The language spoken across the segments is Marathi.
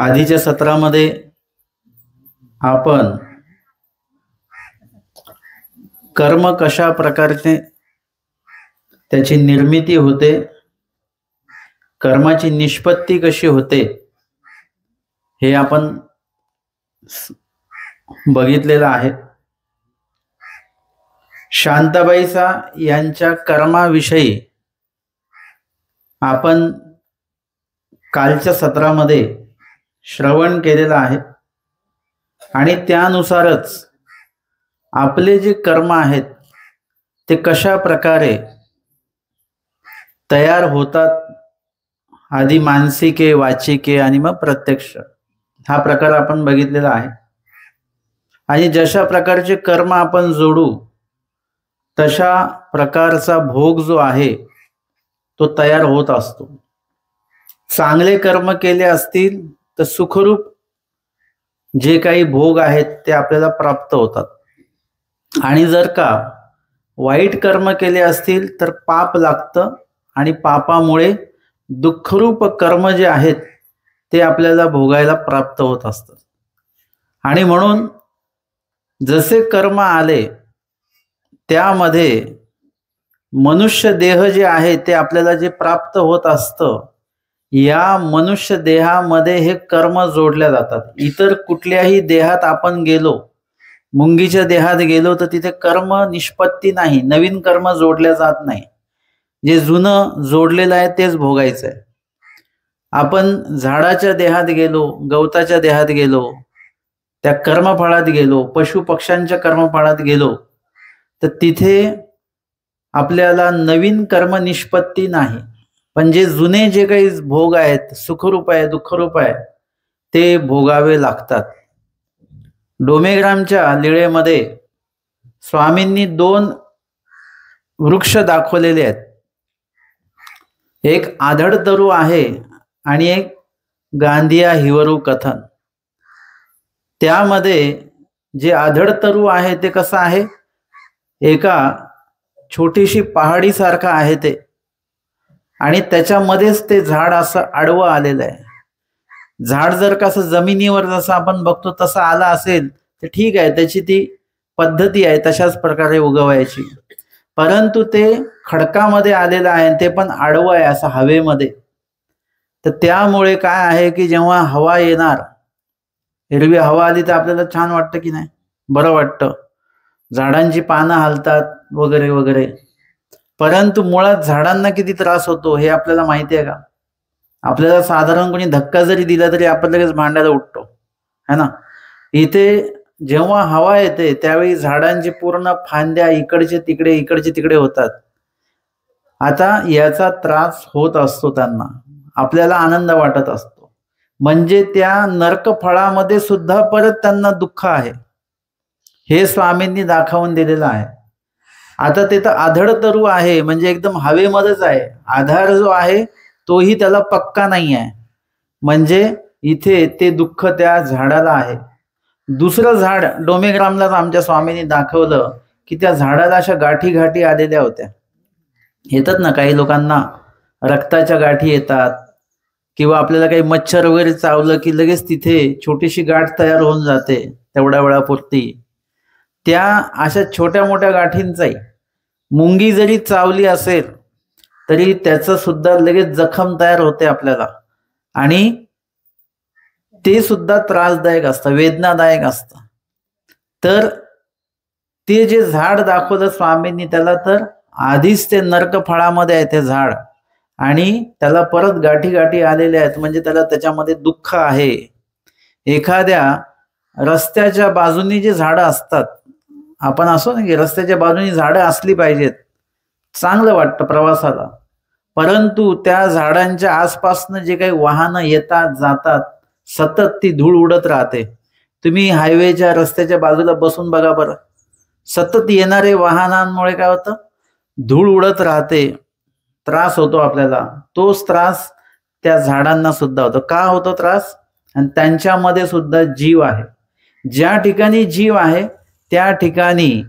आधीच्या सत्रामध्ये आपण कर्म कशा प्रकारचे त्याची निर्मिती होते, कर्माची निष्पत्ती कशी होते हे आपण बघितलेलं आहे. शांताबाईचा यांच्या कर्माविषयी आपण कालच्या सत्रामध्ये श्रवण केलेलं आहे आणि त्यानुसारच आपले जे कर्म आहेत ते कशा प्रकारे तयार होतात, आधी मानसिके, वाचिके आणि मग प्रत्यक्ष, हा प्रकार आपण बघितलेला आहे. आणि जशा प्रकारचे कर्म आपण जोडू तशा प्रकारचा भोग जो आहे तो तयार होत असतो. चांगले कर्म केले असतील तर सुखरूप जे काही भोग आहेत ते आपल्याला प्राप्त होतात, आणि जर का वाईट कर्म केले असतील तर पाप लागतं आणि पापामुळे दुःखरूप कर्म जे आहेत ते आपल्याला भोगायला प्राप्त होत असतात. आणि म्हणून जसे कर्म आले त्यामध्ये मनुष्य देह जे आहे ते आपल्याला जे प्राप्त होत असतं, या मनुष्य देहामध्ये हे कर्म जोडल्या जातात. इतर कुठल्याही देहात आपण गेलो, मुंगीच्या देहात गेलो तर तिथे कर्म निष्पत्ती नाही, नवीन कर्म जोडल्या जात नाही. जे जुनं जोडलेलं आहे तेच भोगायचं आहे. आपण झाडाच्या देहात गेलो, गवताच्या देहात गेलो, त्या कर्मफळात गेलो, पशु पक्ष्यांच्या कर्मफळात गेलो तर तिथे आपल्याला नवीन कर्म निष्पत्ती नाही, पण जे जुने जे काही भोग आहेत, सुखरूप आहे, दुःखरूप आहे, ते भोगावे लागतात. डोमेग्रामच्या लीळेमध्ये स्वामींनी 2 वृक्ष दाखवलेले आहेत. एक आधड तरु आहे आणि एक गांधिया हिवरू कथन. त्यामध्ये जे आधड तरु आहे ते कसं आहे, एका छोटीशी पहाडी सारखं आहे ते, आणि त्याच्यामध्येच ते झाड असं आडवं आलेलं आहे. झाड जर कसं जमिनीवर जसं आपण बघतो तसं आलं असेल तर ठीक आहे, त्याची ती पद्धती आहे तशाच प्रकारे उगवायची. परंतु ते खडकामध्ये आलेलं आहे, ते पण आडवं आहे असं हवेमध्ये. तर त्यामुळे काय आहे की जेव्हा हवा येणार, हिरवी हवा आली तर आपल्याला छान वाटतं की नाही, बरं वाटतं, झाडांची पानं हलतात वगैरे वगैरे. परंतु मुळात झाडांना किती त्रास होतो हे आपल्याला माहिती आहे का? आपल्याला साधारण कोणी धक्का जरी दिला तरी आपण लगेच भांडायला उठतो, है ना. इथे जेव्हा हवा येते त्यावेळी झाडांची पूर्ण फांद्या इकडचे तिकडे इकडचे तिकडे होतात. आता याचा त्रास होत असतो त्यांना, आपल्याला आनंद वाटत असतो, म्हणजे त्या नरक फळामध्ये सुद्धा परत त्यांना दुःख आहे, हे स्वामींनी दाखवून दिलेलं आहे. आता तिथं आधड तरु आहे म्हणजे एकदम हवेमध्येच आहे, आधार जो आहे तोही त्याला पक्का नाही आहे, म्हणजे इथे ते दुःख त्या झाडाला आहे. दुसरं झाड डोमेग्रामलाच आमच्या स्वामींनी दाखवलं की त्या झाडाला अशा गाठी गाठी आलेल्या होत्या. येतात ना काही लोकांना रक्ताच्या गाठी येतात, किंवा आपल्याला काही मच्छर वगैरे चावलं की लगेच तिथे छोटीशी गाठ तयार होऊन जाते तेवढ्या वेळापुरती. त्या अशा छोट्या मोठ्या गाठींचाही मुंगी जरी चावली असेल तरी त्याचं सुद्धा लगेच जखम तयार होते आपल्याला, आणि ते सुद्धा त्रासदायक असतं, वेदनादायक असतं. तर ते जे झाड दाखवलं स्वामींनी त्याला, तर आधीच ते नरक फळामध्ये आहे ते झाड, आणि त्याला परत गाठी गाठी आलेल्या आहेत, म्हणजे त्याला त्याच्यामध्ये दुःख आहे. एखाद्या रस्त्याच्या बाजूनी जे झाडं असतात, आपण असो ना की रस्त्याच्या बाजूनी झाडं असली पाहिजेत, चांगलं वाटतं प्रवासाला, परंतु त्या झाडांच्या आसपासनं जे काही वाहनं येतात जातात, सतत ती धूळ उडत राहते. तुम्ही हायवेच्या रस्त्याच्या बाजूला बसून बघा बरं, सतत येणारे वाहनांमुळे काय होतं, धूळ उडत राहते, त्रास होतो आपल्याला. तोच त्रास त्या झाडांना सुद्धा होतो. का होतो त्रास? आणि त्यांच्यामध्ये सुद्धा जीव आहे. ज्या ठिकाणी जीव आहे त्या ठिकाणी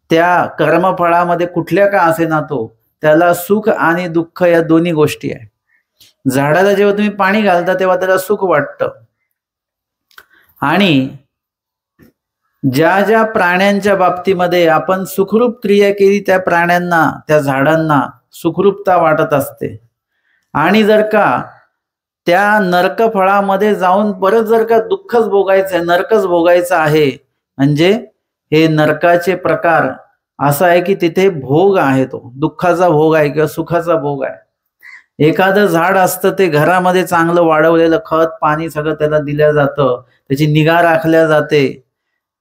त्या कर्मफळामध्ये कुठल्या का असे ना तो, त्याला सुख आणि दुःख या दोन्ही गोष्टी आहे. झाडाला जेव्हा तुम्ही पाणी घालता तेव्हा त्याला सुख वाटतं. आणि ज्या ज्या प्राण्यांच्या बाबतीमध्ये आपण सुखरूप क्रिया केली त्या प्राण्यांना, त्या झाडांना सुखरूपता वाटत असते. आणि जर का त्या नरक फळामध्ये जाऊन परत जर का दुःखच भोगायचं, नरकच भोगायचं आहे, म्हणजे हे नरकाचे प्रकार असा आहे की तिथे भोग आहे, तो दुःखाचा भोग आहे किंवा सुखाचा भोग आहे. एखादं झाड असतं ते घरामध्ये चांगलं वाढवलेलं, खत पाणी सगळं त्याला दिलं जातं, त्याची निगा राखल्या जाते,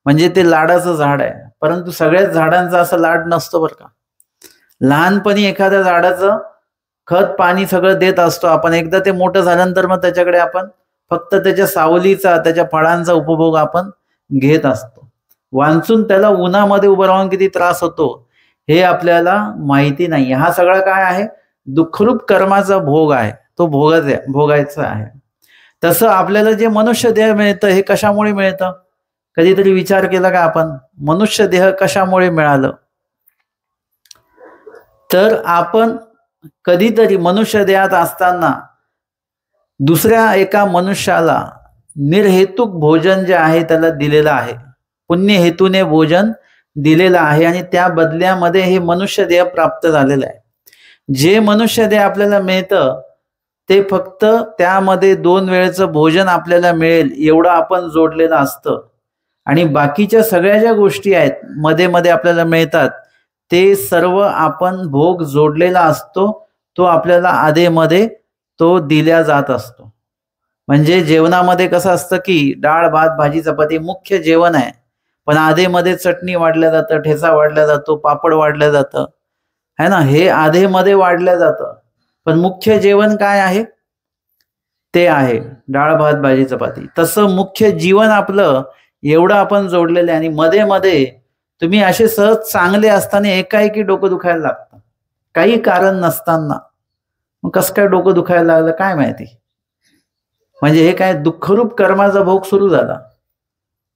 म्हणजे ते लाडाचं झाड आहे. परंतु सगळ्याच झाडांचा असं लाड नसतो बरं का. लहानपणी एखाद्या झाडाचं खत पाणी सगळं देत असतो आपण, एकदा ते मोठं झाल्यानंतर मग त्याच्याकडे आपण फक्त त्याच्या सावलीचा, त्याच्या फळांचा उपभोग आपण घेत असतो. वांचून त्याला उन्हामध्ये उभं राहून किती त्रास होतो हे आपल्याला माहिती नाही. हा सगळा काय आहे? दुःखरूप कर्माचा भोग आहे, तो भोगायचा आहे. तसं आपल्याला जे मनुष्य देह मिळतं हे कशामुळे मिळतं? कधीतरी विचार केला का आपण? मनुष्य देह कशामुळे मिळालं? तर आपण कधीतरी मनुष्य देहात असताना दुसऱ्या एका मनुष्याला निर्हेतुक भोजन जे आहे त्याला दिलेलं आहे, पुण्य हेतूने भोजन दिलेलं आहे, आणि त्या बदल्यामध्ये हे मनुष्य देह प्राप्त झालेलं आहे. जे मनुष्य देह आपल्याला मिळतं ते फक्त त्यामध्ये 2 वेळेचं भोजन आपल्याला मिळेल एवढं आपण जोडलेलं असतं. आणि बाकीच्या सगळ्या ज्या गोष्टी आहेत मध्ये मध्ये आपल्याला मिळतात ते सर्व आपण भोग जोडलेला असतो, तो आपल्याला आधेमध्ये तो दिल्या जात असतो. म्हणजे जेवणामध्ये कसं असतं की डाळ भात भाजी चपाती मुख्य जेवण आहे, पण आधेमध्ये चटणी वाढल्या जातं, ठेचा वाढला जातो, पापड वाढलं जातं, है ना, हे आधेमध्ये वाढलं जातं. पण मुख्य जेवण काय आहे? ते आहे डाळ भात भाजी चपाती. तसं मुख्य जीवन आपलं एवढं आपण जोडलेलं आहे. आणि मध्ये मध्ये तुम्ही असे सहज चांगले असताना एकाएकी डोकं दुखायला लागतं, काही कारण नसताना. मग कसं काय डोकं दुखायला लागलं काय माहिती? म्हणजे हे काय दुःखरूप कर्माचा भोग सुरू झाला.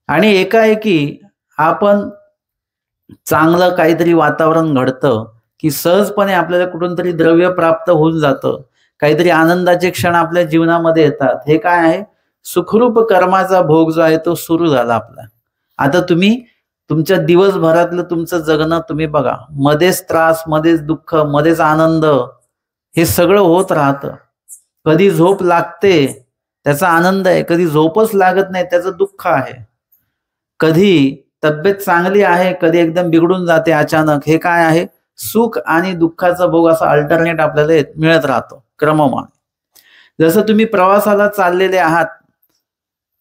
आणि एकाएकी आपण चांगलं काहीतरी वातावरण घडतं की सहजपणे आपल्याला कुठून तरी द्रव्य प्राप्त होऊन जातं, काहीतरी आनंदाचे क्षण आपल्या जीवनामध्ये येतात. हे काय आहे? सुखरूप कर्माचा भोग जो आहे तो सुरू झाला आपला. आता तुम्ही तुमच्या दिवसभरातलं तुमचं जगणं तुम्ही बघा, मध्येच त्रास, मध्येच दुःख, मध्येच आनंद, हे सगळं होत राहतं. कधी झोप लागते त्याचा आनंद आहे, कधी झोपच लागत नाही त्याचं दुःख आहे. कधी तब्येत चांगली आहे, कधी एकदम बिघडून जाते अचानक. हे काय आहे? सुख आणि दुःखाचा भोग असा अल्टरनेट आपल्याला मिळत राहतो क्रममान. जसं तुम्ही प्रवासाला चाललेले आहात,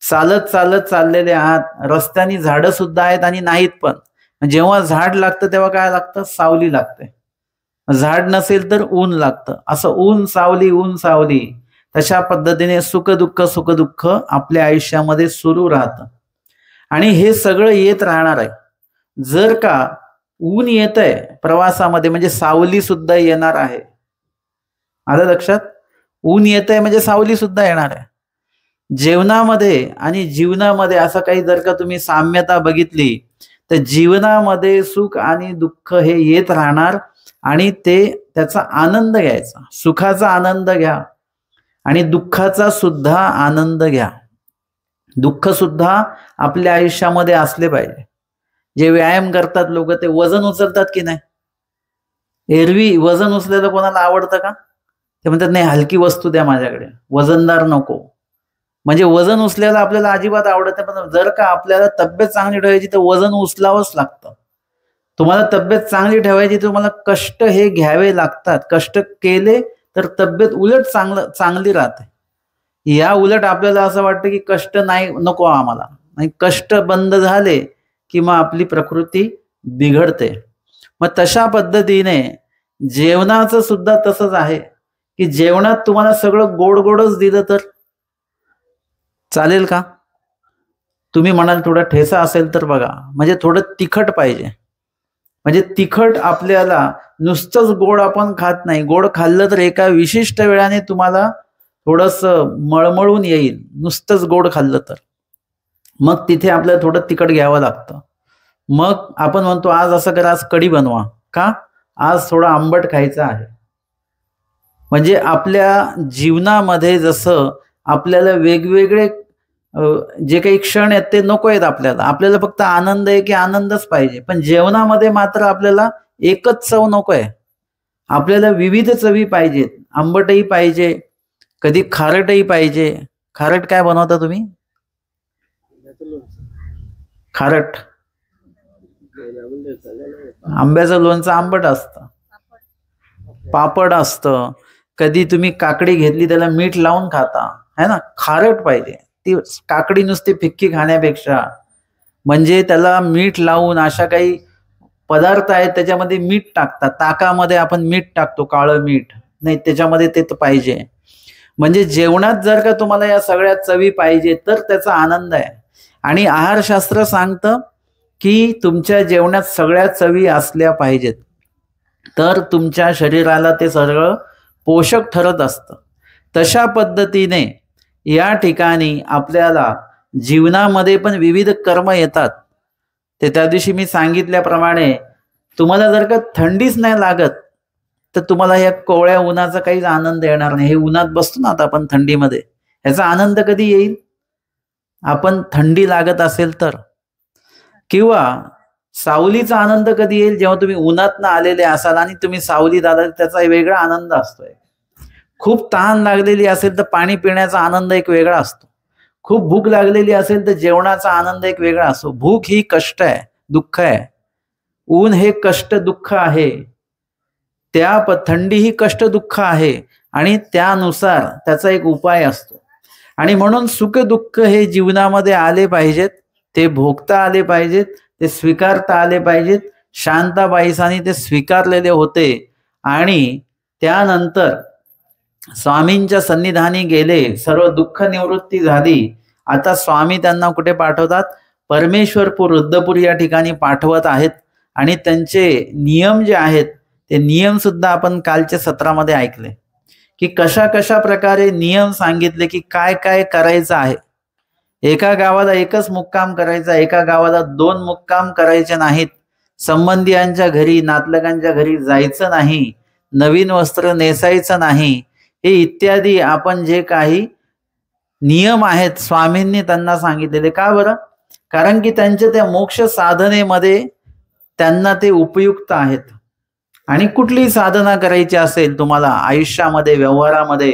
चालत चालत चाललेले आहात, रस्त्याने झाडं सुद्धा आहेत आणि नाहीत, पण जेव्हा झाड लागतं तेव्हा काय लागतं? सावली लागते. झाड नसेल तर ऊन लागतं. असं ऊन सावली तशा पद्धतीने सुख दुःख आपल्या आयुष्यामध्ये सुरू राहतं. आणि हे सगळं येत राहणार आहे. जर का ऊन येत आहे प्रवासामध्ये म्हणजे सावली सुद्धा येणार आहे. आलं लक्षात? ऊन येत आहे म्हणजे सावली सुद्धा येणार आहे. जेवणामध्ये आणि जीवनामध्ये असं काही जर का तुम्ही साम्यता बघितली तर जीवनामध्ये सुख आणि दुःख हे येत राहणार आणि त्याचा आनंद घ्यायचा. सुखाचा आनंद घ्या आणि दुःखाचा सुद्धा आनंद घ्या. दुःख सुद्धा आपल्या आयुष्यामध्ये असले पाहिजे. जे व्यायाम करतात लोक ते वजन उचलतात की नाही? एरवी वजन उचलायला कोणाला आवडतं का? ते म्हणतात नाही, हलकी वस्तू द्या माझ्याकडे, वजनदार नको. म्हणजे वजन उचलायला आपल्याला अजिबात आवडत नाही, पण जर का आपल्याला तब्येत चांगली ठेवायची तर वजन उचलावंच लागतं. तुम्हाला तब्येत चांगली ठेवायची तुम्हाला कष्ट हे घ्यावे लागतात. कष्ट केले तर तब्येत उलट चांगली राहते. या उलट आपल्याला असं वाटतं की कष्ट नाही, नको आम्हाला, आणि कष्ट बंद झाले की मग आपली प्रकृती बिघडते. मग तशा पद्धतीने जेवणाचं सुद्धा तसंच आहे की जेवणात तुम्हाला सगळं गोड गोडच दिलं तर चालेल का? तुम्ही म्हणाल थोडा ठेचा असेल तर बघा, म्हणजे थोडं तिखट पाहिजे. म्हणजे तिखट आपल्याला नुसतंच गोड आपण खात नाही. गोड खाल्लं तर एका विशिष्ट वेळाने तुम्हाला थोडंसं मळमळून येईल नुसतंच गोड खाल्लं तर. मग तिथे आपल्याला थोडं तिखट घ्यावं लागतं. मग आपण म्हणतो आज असं करा, आज कढी बनवा. का? आज थोडा आंबट खायचं आहे. म्हणजे आपल्या जीवनामध्ये जसं आपल्याला वेगवेगळे जे काही क्षण आहेत ते नको आहेत, आपल्याला फक्त आनंद आहे की आनंदच पाहिजे. पण जेवणामध्ये मात्र आपल्याला एकच चव नको आहे, आपल्याला विविध चवी पाहिजेत. आंबटही पाहिजे, कधी खारटही पाहिजे. खारट काय बनवता तुम्ही? खारट आंब्याचं लोणचं आंबट असतं, पापड असतं. कधी तुम्ही काकडी घेतली त्याला मीठ लावून खाता, है ना. खारट पाहिजे. ती काकडी नुसती फिक्की खाण्यापेक्षा म्हणजे त्याला मीठ लावून अशा काही पदार्थ आहेत त्याच्यामध्ये मीठ टाकतात. ताकामध्ये आपण मीठ टाकतो, काळं मीठ, नाही त्याच्यामध्ये ते पाहिजे. म्हणजे जेवणात जर का तुम्हाला या सगळ्या चवी पाहिजे तर त्याचा आनंद आहे. आणि आहारशास्त्र सांगतं की तुमच्या जेवणात सगळ्या चवी असल्या पाहिजेत, तर तुमच्या शरीराला ते सगळं पोषक ठरत असतं. तशा पद्धतीने या ठिकाणी आपल्याला जीवनामध्ये पण विविध कर्म येतात. ते त्या दिवशी मी सांगितल्याप्रमाणे तुम्हाला जर का थंडीच नाही लागत तर तुम्हाला या कोवळ्या उन्हाचा काहीच आनंद येणार नाही. हे उन्हात बसतो ना आता आपण थंडीमध्ये, ह्याचा आनंद कधी येईल? आपण थंडी लागत असेल तर. किंवा सावलीचा आनंद कधी येईल? जेव्हा तुम्ही उन्हातनं आलेले असाल आणि तुम्ही सावलीत आलात, त्याचा वेगळा आनंद असतोय. खूप तहान लागलेली असेल तर पाणी पिण्याचा आनंद एक वेगळा असतो. खूप भूक लागलेली असेल तर जेवणाचा आनंद एक वेगळा असतो. भूक ही कष्ट आहे, दुःख आहे. ऊन हे कष्ट दुःख आहे. थंडी ही कष्ट दुःख आहे आणि त्यानुसार त्याचा एक उपाय असतो. आणि म्हणून सुख दुःख हे जीवनामध्ये आले पाहिजेत, ते भोगता आले पाहिजेत, ते स्वीकारता आले पाहिजेत. शांताबाईसांनी ते स्वीकारलेले होते आणि त्यानंतर स्वामींच्या सन्निधानी गेले, सर्व दुःख निवृत्ती झाली. आता स्वामी त्यांना कुठे पाठवतात? परमेश्वरपूर, रुद्रपूर या ठिकाणी पाठवत आहेत. आणि त्यांचे नियम जे आहेत ते नियम सुद्धा आपण कालच्या सत्रामध्ये ऐकले की कशा कशा प्रकारे नियम सांगितले की काय काय करायचं आहे. एका गावाला एकच मुक्काम करायचा, एका गावाला 2 मुक्काम करायचे नाहीत. संबंधियांच्या घरी, नातलगांच्या घरी जायचं नाही, नवीन वस्त्र नेसायचं नाही. हे इत्यादी आपण जे काही नियम आहेत स्वामींनी त्यांना सांगितलेले. का बरं? कारण की त्यांच्या त्या मोक्ष साधनेमध्ये त्यांना ते उपयुक्त आहेत. आणि कुठलीही साधना करायची असेल तुम्हाला आयुष्यामध्ये, व्यवहारामध्ये,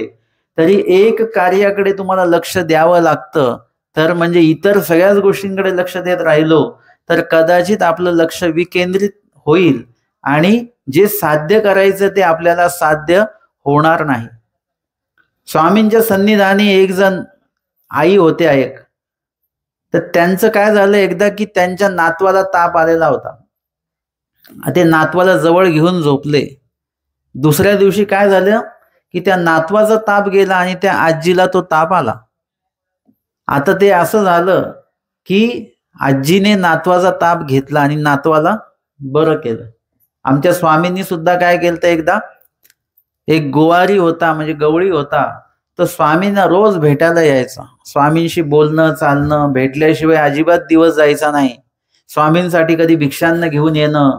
तरी एक कार्याकडे तुम्हाला लक्ष द्यावं लागतं. तर म्हणजे इतर सगळ्याच गोष्टींकडे लक्ष देत राहिलो तर कदाचित आपलं लक्ष विकेंद्रित होईल आणि जे साध्य करायचं ते आपल्याला साध्य होणार नाही. स्वामींच्या सन्निधानी एक जण आई होत्या एक, तर त्यांचं काय झालं एकदा की त्यांच्या नातवाला ताप आलेला होता. ते नातवाला जवळ घेऊन झोपले. दुसऱ्या दिवशी काय झालं की त्या नातवाचा ताप गेला आणि त्या आजीला तो ताप आला. आता ते असं झालं की आजीने नातवाचा ताप घेतला आणि नातवाला बरं केलं. आमच्या स्वामींनी सुद्धा काय केलं, एकदा एक गोवारी होता, म्हणजे गवळी होता, तर स्वामींना रोज भेटायला यायचा. स्वामींशी बोलणं चालणं, भेटल्याशिवाय अजिबात दिवस जायचा नाही. स्वामींसाठी कधी भिक्षांना घेऊन येणं,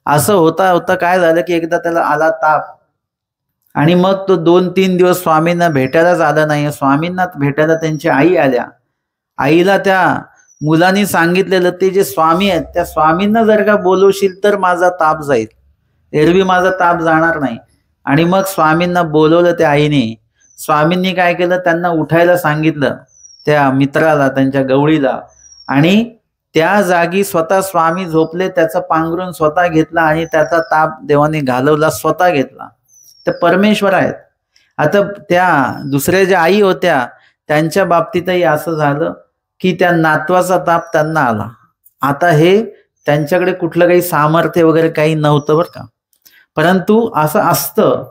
असं होता होता काय झालं की एकदा त्याला आला ताप आणि मग तो 2-3 दिवस स्वामींना भेटायलाच आला नाही. स्वामींना भेटायला त्यांची आई आल्या. आईला त्या मुलांनी सांगितलेलं ते जे स्वामी आहेत त्या स्वामींना जर का बोलवशील तर माझा ताप जाईल, एरवी माझा ताप जाणार नाही. आणि मग स्वामींना बोलवलं त्या आईने. स्वामींनी काय केलं, त्यांना उठायला सांगितलं त्या मित्राला, त्यांच्या गवळीला, आणि त्या जागी स्वतः स्वामी झोपले. त्याचं पांघरून स्वतः घेतला आणि त्याचा ताप देवाने घालवला, स्वतः घेतला. तर परमेश्वर आहेत. आता त्या दुसऱ्या ज्या आई होत्या त्यांच्या बाबतीतही असं झालं की त्या नातवाचा ताप त्यांना आला. आता हे त्यांच्याकडे कुठलं काही सामर्थ्य वगैरे काही नव्हतं बरं का. परंतु असं असतं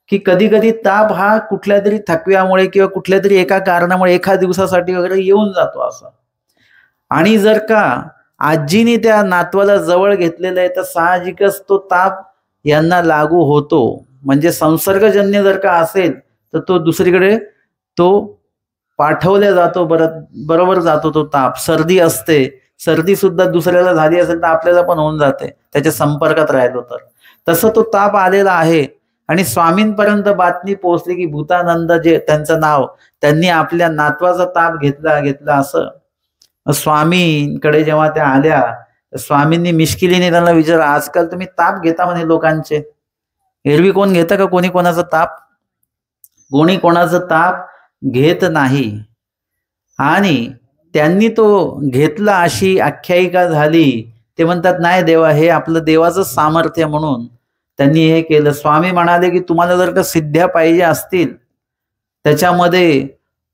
की कधी कधी ताप हा कुठल्या तरी थकव्यामुळे किंवा कुठल्या तरी एका कारणामुळे एका दिवसासाठी वगैरे येऊन जातो असं. आणि जर का आजीने त्या नातवाला जवळ घेतलेलं आहे तर साहजिकच तो ताप यांना लागू होतो. म्हणजे संसर्गजन्य जर का असेल तर तो दुसरीकडे तो पाठवल्या जातो, बरोबर जातो तो ताप. सर्दी असते, सर्दी सुद्धा दुसऱ्याला झाली असेल तर आपल्याला पण होऊन जाते त्याच्या संपर्कात राहिलो तर. तसं तो ताप आलेला आहे आणि स्वामींपर्यंत बातमी पोहोचली की भूतानंद जे त्यांचं नाव, त्यांनी आपल्या नातवाचा ताप घेतला असं. स्वामींकडे जेव्हा त्या आल्या, स्वामींनी मिश्किलीने त्यांना विचारलं, आजकाल तुम्ही ताप घेता म्हणे लोकांचे, एरवी कोण घेतं का कोणी कोणाचा ताप? कोणी कोणाचा ताप घेत नाही. आणि त्यांनी तो घेतला अशी आख्यायिका झाली. ते म्हणतात नाही देवा, हे आपलं देवाचं सामर्थ्य म्हणून त्यांनी हे केलं. स्वामी म्हणाले की तुम्हाला जर का सिद्ध्या पाहिजे असतील, त्याच्यामध्ये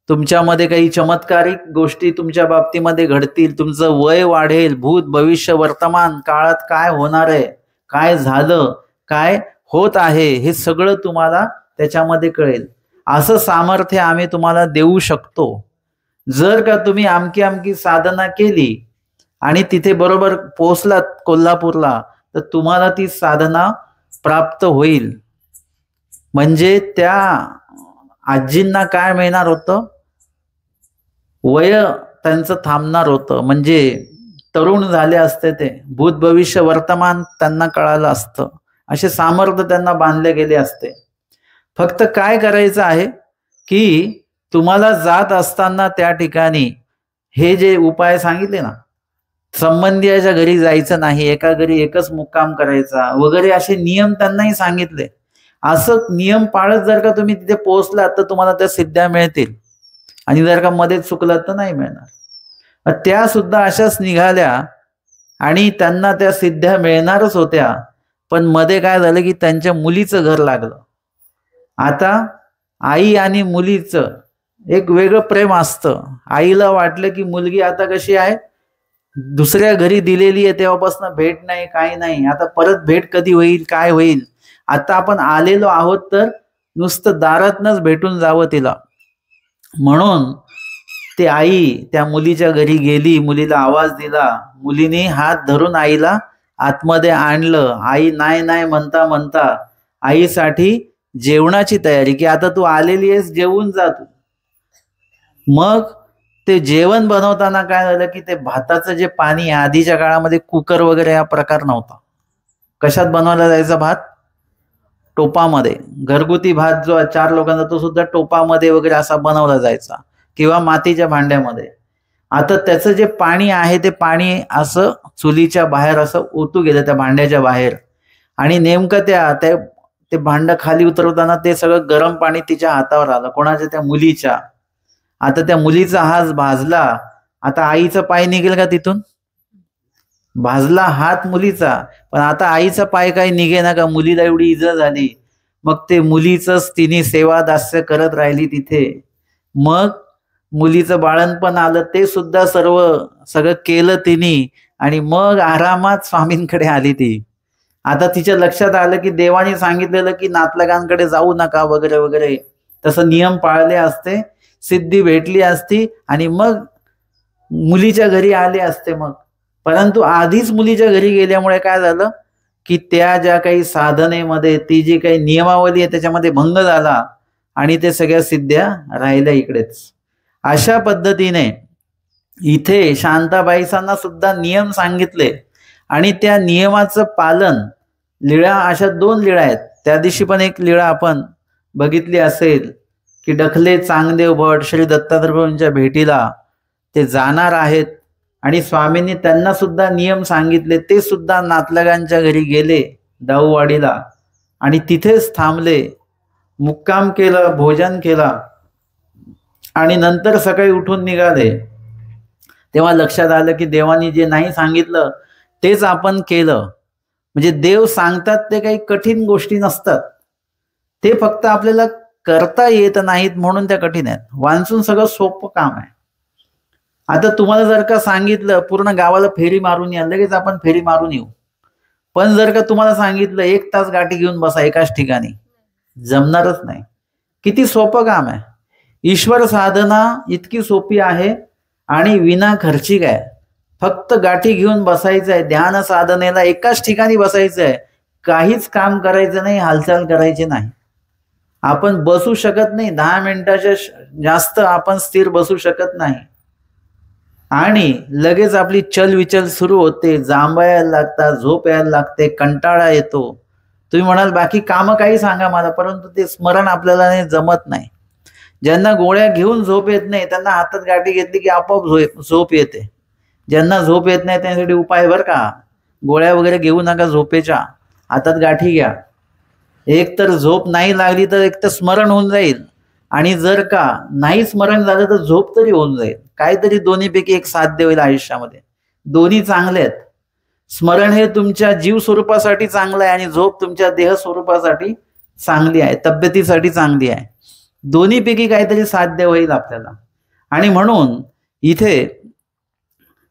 तुमच्यामध्ये काही चमत्कारिक गोष्टी तुमच्या बाबतीमध्ये घडतील, तुमचं वय वाढेल, भूत भविष्य वर्तमान काळात काय होणार आहे, काय झालं, काय होत आहे, हे सगळं तुम्हाला त्याच्यामध्ये कळेल, असं सामर्थ्य आम्ही तुम्हाला देऊ शकतो. जर का तुम्ही आमकी आमकी साधना केली आणि तिथे बरोबर पोहोचलात कोल्हापूरला, तर तुम्हाला ती साधना प्राप्त होईल. म्हणजे त्या आजींना काय मिळणार होतं? वय त्यांचं थांबणार होतं. म्हणजे तरुण झाले असते ते, भूत भविष्य वर्तमान त्यांना कळालं असतं, असे सामर्थ्य त्यांना बांधले गेले असते. फक्त काय करायचं आहे की तुम्हाला जात असताना त्या ठिकाणी हे जे उपाय सांगितले ना, संबंधियाच्या घरी जायचं नाही, एका घरी एकच मुक्काम करायचा वगैरे असे नियम त्यांनाही सांगितले. असं नियम पाळत जर का तुम्ही तिथे पोहोचलात तर तुम्हाला त्या सिद्ध्या मिळतील, आणि जर का मध्ये चुकलात तर नाही मिळणार. त्या सुद्धा अशाच निघाल्या आणि त्यांना त्या सिद्ध्या मिळणारच होत्या. पण मध्ये काय झालं की त्यांच्या मुलीचं घर लागलं. आता आई आणि मुलीचं एक वेगळं प्रेम असतं. आईला वाटलं की मुलगी आता कशी आहे, दुसऱ्या घरी दिलेली आहे, तेव्हापासून भेट नाही, काही नाही, आता परत भेट कधी होईल, काय होईल, आता आपण आलेलो आहोत तर नुसतं दारातनच भेटून जावं तिला. म्हणून ती आई त्या मुलीच्या घरी गेली, मुलीला आवाज दिला, मुलीने हात धरून आईला आतमध्ये आणलं. आई नाही नाही म्हणता म्हणता आईसाठी जेवणाची तयारी, की आता तू आलेली आहेस, जेवून जा तू. मग ते जेवण बनवताना काय झालं की ते भाताचं जे पाणी, आधीच्या काळामध्ये कुकर वगैरे हा प्रकार नव्हता. कशात बनवला जायचा भात? टोपामध्ये. घरगुती भात जो 4 लोकांचा तो सुद्धा टोपामध्ये वगैरे असा बनवला जायचा, किंवा मातीच्या भांड्यामध्ये. आता त्याचं जे पाणी आहे ते पाणी असं चुलीच्या बाहेर असं ओतू गेलं त्या भांड्याच्या बाहेर, आणि नेमकं ते भांड खाली उतरवताना ते सगळं गरम पाणी तिच्या हातावर आलं. कोणाच्या? त्या मुलीच्या. आता त्या मुलीचा हात भाजला, आता आईचा पाय निघेल का तिथून? भाजला हात मुलीचा, पण आता आईचा पाय काही निघेना का, मुलीला एवढी इजा झाली. मग ते मुलीचंच तिने सेवा दास्य करत राहिली तिथे. मग मुलीचं बाळणपण आलं, ते सुद्धा सगळं केलं तिने, आणि मग आरामात स्वामींकडे आली ती. आता तिच्या लक्षात आलं की देवाने सांगितलेलं की नातलगांकडे जाऊ नका वगैरे वगैरे, तसं नियम पाळले असते, सिद्धी भेटली असती आणि मग मुलीच्या घरी आले असते. मग परंतु आधीच मुलीच्या घरी गेल्यामुळे काय झालं की त्या ज्या काही साधनेमध्ये ती जी काही नियमावली आहे त्याच्यामध्ये भंग झाला, आणि ते सगळ्या सिद्ध्या राहिल्या इकडेच. अशा पद्धतीने इथे शांताबाईंना सुद्धा नियम सांगितले, आणि त्या नियमाचं पालन, लीळा अशा 2 लीळा आहेत. त्या दिवशी पण एक लीळा आपण बघितली असेल की डखले चांगदेव भट श्री दत्तात्रय प्रभूंच्या भेटीला ते जाणार आहेत, आणि स्वामींनी त्यांना सुद्धा नियम सांगितले. ते सुद्धा नातलगांच्या घरी गेले दाऊवाडीला, आणि तिथेच थांबले, मुक्काम केलं, भोजन केला, आणि नंतर सकाळी उठून निघाले. तेव्हा लक्षात आलं की देवानी जे नाही सांगितलं तेच आपण केलं. म्हणजे देव सांगतात ते काही कठीण गोष्टी नसतात, ते फक्त आपल्याला करता येत नाहीत म्हणून त्या कठीण आहेत. वांचून सगळं सोपं काम आहे. आता तुम्हाला जर का सांगितलं पूर्ण गावाला फेरी मारून या, लगेच आपण फेरी मारून येऊ. पण जर का तुम्हाला सांगितलं 1 तास गाठी घेऊन बसा एकाच ठिकाणी, जमणारच नाही. किती सोपं काम आहे. ईश्वर साधना इतकी सोपी आहे आणि विना खर्चिक आहे. फक्त गाठी घेऊन बसायचं आहे. ध्यान साधनेला एकाच ठिकाणी बसायचं आहे, काहीच काम करायचं नाही, हालचाल करायची नाही. आपण बसू शकत नाही, 10 मिनिटाच्या जास्त आपण स्थिर बसू शकत नाही, आणि लगेच आपली चलविचल सुरू होते, जांभा यायला लागतात, झोप यायला लागते, कंटाळा येतो. तुम्ही म्हणाल बाकी कामं काही सांगा मला, परंतु ते स्मरण आपल्याला जमत नाही. ज्यांना गोळ्या घेऊन झोप येत नाही त्यांना हातात गाठी घेतली की आपोआप झोप येते. ज्यांना झोप येत नाही त्यासाठी उपाय बरं का, गोळ्या वगैरे घेऊ नका झोपेच्या, हातात गाठी घ्या. एक तर झोप नाही लागली तर एक तर स्मरण होऊन जाईल, आणि जर का नाही स्मरण झालं तर झोप तरी होऊन जाईल. काहीतरी दोन्हीपैकी एक साध्य होईल आयुष्यामध्ये. दोन्ही चांगले आहेत. स्मरण हे तुमच्या जीव स्वरूपासाठी चांगलं आहे आणि झोप तुमच्या देह स्वरूपासाठी चांगली आहे, तब्येतीसाठी चांगली आहे. दोन्हीपैकी काहीतरी साध्य होईल आपल्याला. आणि म्हणून इथे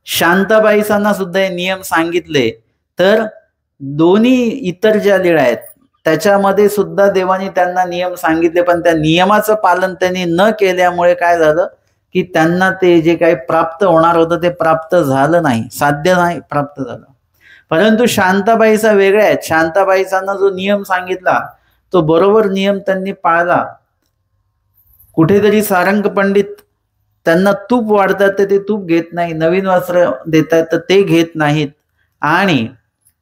शांताबाईसांना सुद्धा हे नियम सांगितले. तर दोन्ही इतर ज्या लीळा आहेत त्याच्यामध्ये सुद्धा देवानी त्यांना नियम सांगितले, पण त्या नियमाचं पालन त्यांनी न केल्यामुळे काय झालं की त्यांना ते जे काही प्राप्त होणार होतं ते प्राप्त झालं नाही, साध्य नाही प्राप्त झालं. परंतु शांताबाईचा वेगळ्या आहेत. शांताबाईसांना जो नियम सांगितला तो बरोबर नियम त्यांनी पाळला. कुठेतरी सारंग पंडित त्यांना तूप वाढतात तर ते तूप घेत नाही, नवीन वस्त्र देतात तर ते घेत नाहीत, आणि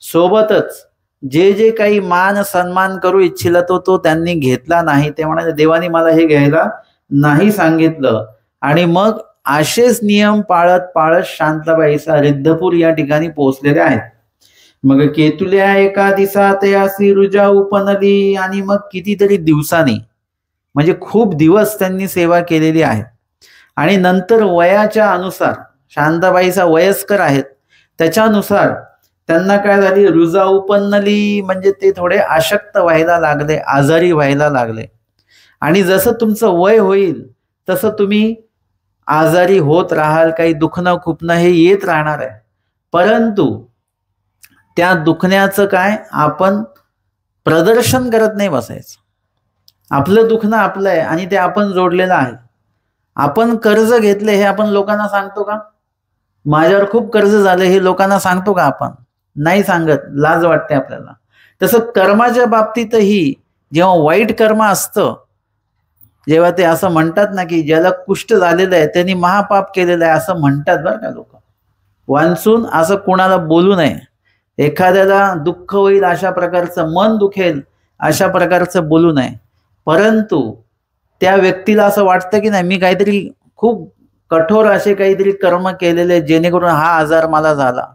सोबतच जे जे काही मान सन्मान करू इच्छिला तो त्यांनी घेतला नाही. ते म्हणाले देवानी मला हे घ्यायला नाही सांगितलं. आणि मग असेच नियम पाळत पाळत शांताबाईसा रिद्धपूर या ठिकाणी पोहोचलेले आहेत. मग केतुल्या एका दिवसात अशी रुजा उपनली, आणि मग कितीतरी दिवसांनी म्हणजे खूप दिवस त्यांनी सेवा केलेली आहे. आणि नंतर वयाच्या अनुसार शांताबाईसा वयस्कर आहेत त्याच्यानुसार त्यांना काय झाली, रुजा उपन्नली म्हणजे ते थोडे अशक्त व्हायला लागले, आजारी व्हायला लागले. आणि जसं तुमचं वय होईल तसं तुम्ही आजारी होत राहाल, काही दुखणं खुपणं हे येत राहणार आहे. परंतु त्या दुखण्याचं काय आपण प्रदर्शन करत नाही बसायचं. आपलं दुखणं आपलं आहे आणि ते आपण जोडलेलं आहे. आपण कर्ज घेतले हे आपण लोकांना सांगतो का? माझ्यावर खूप कर्ज झालं हे लोकांना सांगतो का आपण? नाही सांगत, लाज वाटते आपल्याला. तसं कर्माच्या बाबतीतही जेव्हा वाईट कर्म असतं, जेव्हा ते असं म्हणतात ना की ज्याला कुष्ठ झालेलं आहे त्यांनी महापाप केलेलं आहे असं म्हणतात बरं का लोक. वांचून असं कोणाला बोलू नये. एखाद्याला दुःख होईल अशा प्रकारचं, मन दुखेल अशा प्रकारचं बोलू नये. परंतु त्या व्यक्तीला असं वाटतं की नाही मी काहीतरी खूप कठोर असे काहीतरी कर्म केलेले जेणेकरून हा आजार मला झाला,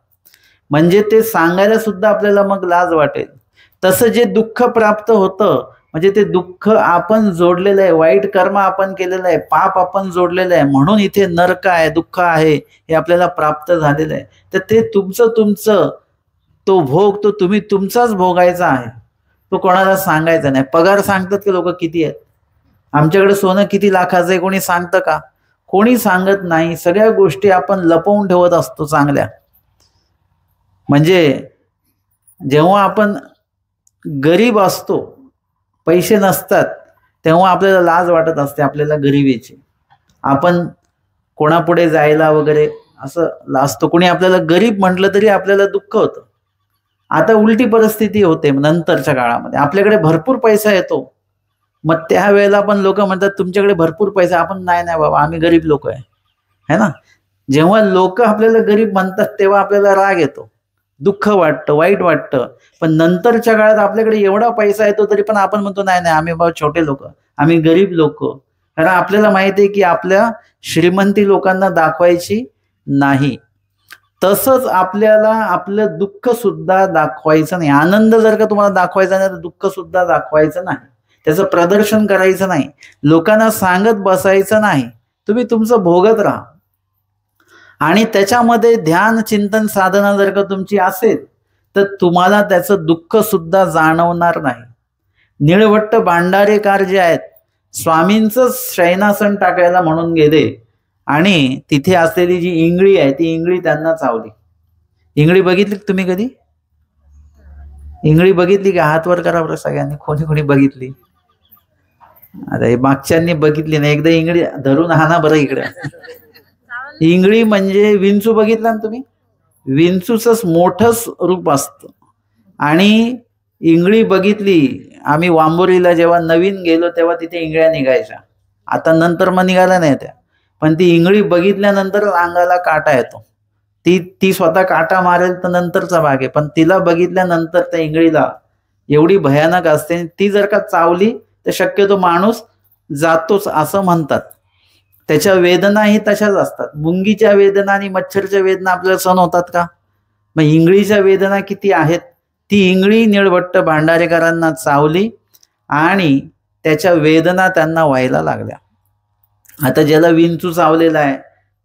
म्हणजे ते सांगायला सुद्धा आपल्याला मग लाज वाटेल. तसं जे दुःख प्राप्त होतं म्हणजे ते दुःख आपण जोडलेलं आहे, वाईट कर्म आपण केलेलं आहे, पाप आपण जोडलेलं आहे, म्हणून इथे नरक आहे, दुःख आहे हे आपल्याला प्राप्त झालेलं आहे. तर ते तुमचं तो भोग तो तुम्ही तुमचाच भोगायचा आहे, तो कोणाला सांगायचा नाही. पगार सांगतात की लोक किती आहेत, आमच्याकडे सोनं किती लाखाचं आहे कोणी सांगतं का? कोणी सांगत नाही. सगळ्या गोष्टी आपण लपवून ठेवत असतो चांगल्या. म्हणजे जेव्हा आपण गरीब असतो, पैसे नसतात, तेव्हा आपल्याला लाज वाटत असते आपल्याला गरिबीची. आपण कोणापुढे जायला वगैरे असं लाजतो. कोणी आपल्याला गरीब म्हटलं तरी आपल्याला दुःख होतं. आता उलटी परिस्थिती होते नंतरच्या काळामध्ये. आपल्याकडे भरपूर पैसा येतो, मग त्यावेळेला पण लोक म्हणतात तुमच्याकडे भरपूर पैसा, आपण नाही बाबा आम्ही गरीब लोक आहे, है ना. जेव्हा लोक आपल्याला गरीब म्हणतात तेव्हा आपल्याला राग येतो, दुःख वाटतं, वाईट वाटतं. पण नंतरच्या काळात आपल्याकडे एवढा पैसा येतो तरी पण आपण म्हणतो नाही आम्ही बाबा छोटे लोक, आम्ही गरीब लोक. कारण आपल्याला माहिती आहे की आपल्या श्रीमंती लोकांना दाखवायची नाही. तसंच आपल्याला आपलं दुःख सुद्धा दाखवायचं नाही. आनंद जर का तुम्हाला दाखवायचा नाही तर दुःख सुद्धा दाखवायचं नाही, त्याचं प्रदर्शन करायचं नाही, लोकांना सांगत बसायचं नाही. तुम्ही तुमचं भोगत राहा. आणि त्याच्यामध्ये ध्यान चिंतन साधना जर का तुमची असेल तर तुम्हाला त्याचं दुःख सुद्धा जाणवणार नाही. निळवट्ट भांडारेकार जे आहेत स्वामींचं शयनासन टाकायला म्हणून गेले आणि तिथे असलेली जी इंगळी आहे ती इंगळी त्यांना चावली. इंगळी बघितली तुम्ही कधी? इंगळी बघितली का? हात वर करा बरं सगळ्यांनी, कोणी कोणी बघितली. अरे मागच्यांनी बघितली ना, एकदा इंगळी धरून हाना बरं इकडे. इंगळी म्हणजे विंचू बघितला ना तुम्ही? विंचूच मोठंच रूप असतं. आणि इंगळी बघितली, आम्ही वांबोरीला जेव्हा नवीन गेलो तेव्हा तिथे इंगळ्या निघायच्या, आता नंतर मग निघाल्या नाही त्या. पण ती इंगळी बघितल्यानंतर अंगाला काटा येतो. ती स्वतः काटा मारेल तर नंतरचा भाग आहे, पण तिला बघितल्यानंतर त्या इंगळीला एवढी भयानक असते. ती जर का चावली तर शक्यतो माणूस जातोच असं म्हणतात. त्याच्या वेदनाही तशाच असतात. मुंगीच्या वेदना आणि मच्छरच्या वेदना आपल्याला सहन होतात का? मग इंगळीच्या वेदना किती आहेत. ती इंगळी निळभट्ट भांडारेकरांना चावली आणि त्याच्या वेदना त्यांना व्हायला लागल्या. आता ज्याला विंचू चावलेला आहे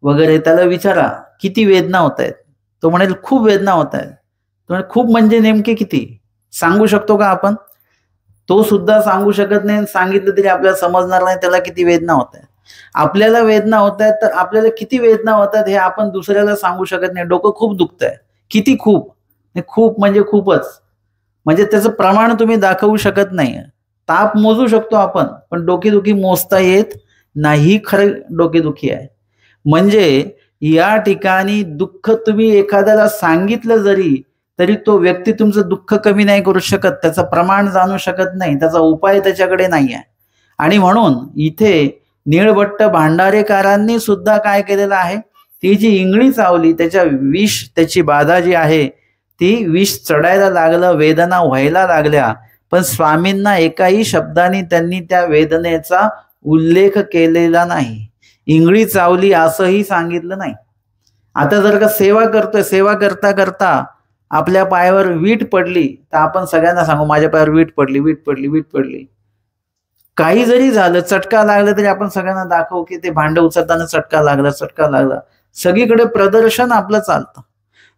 वगैरे त्याला विचारा किती वेदना होत आहेत. तो म्हणेल खूप वेदना होत आहेत. तो म्हणेल खूप म्हणजे नेमके किती सांगू शकतो का आपण? तो सुद्धा सांगू शकत नाही. सांगितलं तरी आपल्याला समजणार नाही त्याला किती वेदना होत आहेत. आपल्याला वेदना होत आहेत तर आपल्याला किती वेदना होत आहेत हे आपण दुसऱ्याला सांगू शकत नाही. डोकं खूप दुखत आहे. किती खूप? खूप म्हणजे खूपच. म्हणजे त्याचं प्रमाण तुम्ही दाखवू शकत नाही. ताप मोजू शकतो आपण पण डोकेदुखी मोजता येत नाही. खरं डोकेदुखी आहे. म्हणजे या ठिकाणी दुःख तुम्ही एखाद्याला सांगितलं जरी तरी तो व्यक्ती तुमचं दुःख कमी नाही करू शकत. त्याचं प्रमाण जाणू शकत नाही. त्याचा उपाय त्याच्याकडे नाही आहे. आणि म्हणून इथे निळभट्ट भांडारेकरांनी सुद्धा काय केलेलं आहे, ती जी इंगळी चावली त्याच्या विष, त्याची बाधा जी आहे ती विष चढायला लागलं, वेदना व्हायला लागल्या. पण स्वामींना एकाही शब्दाने त्यांनी त्या वेदनेचा उल्लेख केलेला नाही. इंगळी चावली असंही सांगितलं नाही. आता जर का सेवा करतोय, सेवा करता करता आपल्या पायावर वीट पडली तर आपण सगळ्यांना सांगू माझ्या पायावर वीट पडली, वीट पडली, वीट पडली. काही जरी झालं, चटका लागला तरी आपण सगळ्यांना दाखवू की ते भांड उचलताना चटका लागला, चटका लागला. सगळीकडे प्रदर्शन आपलं चालतं.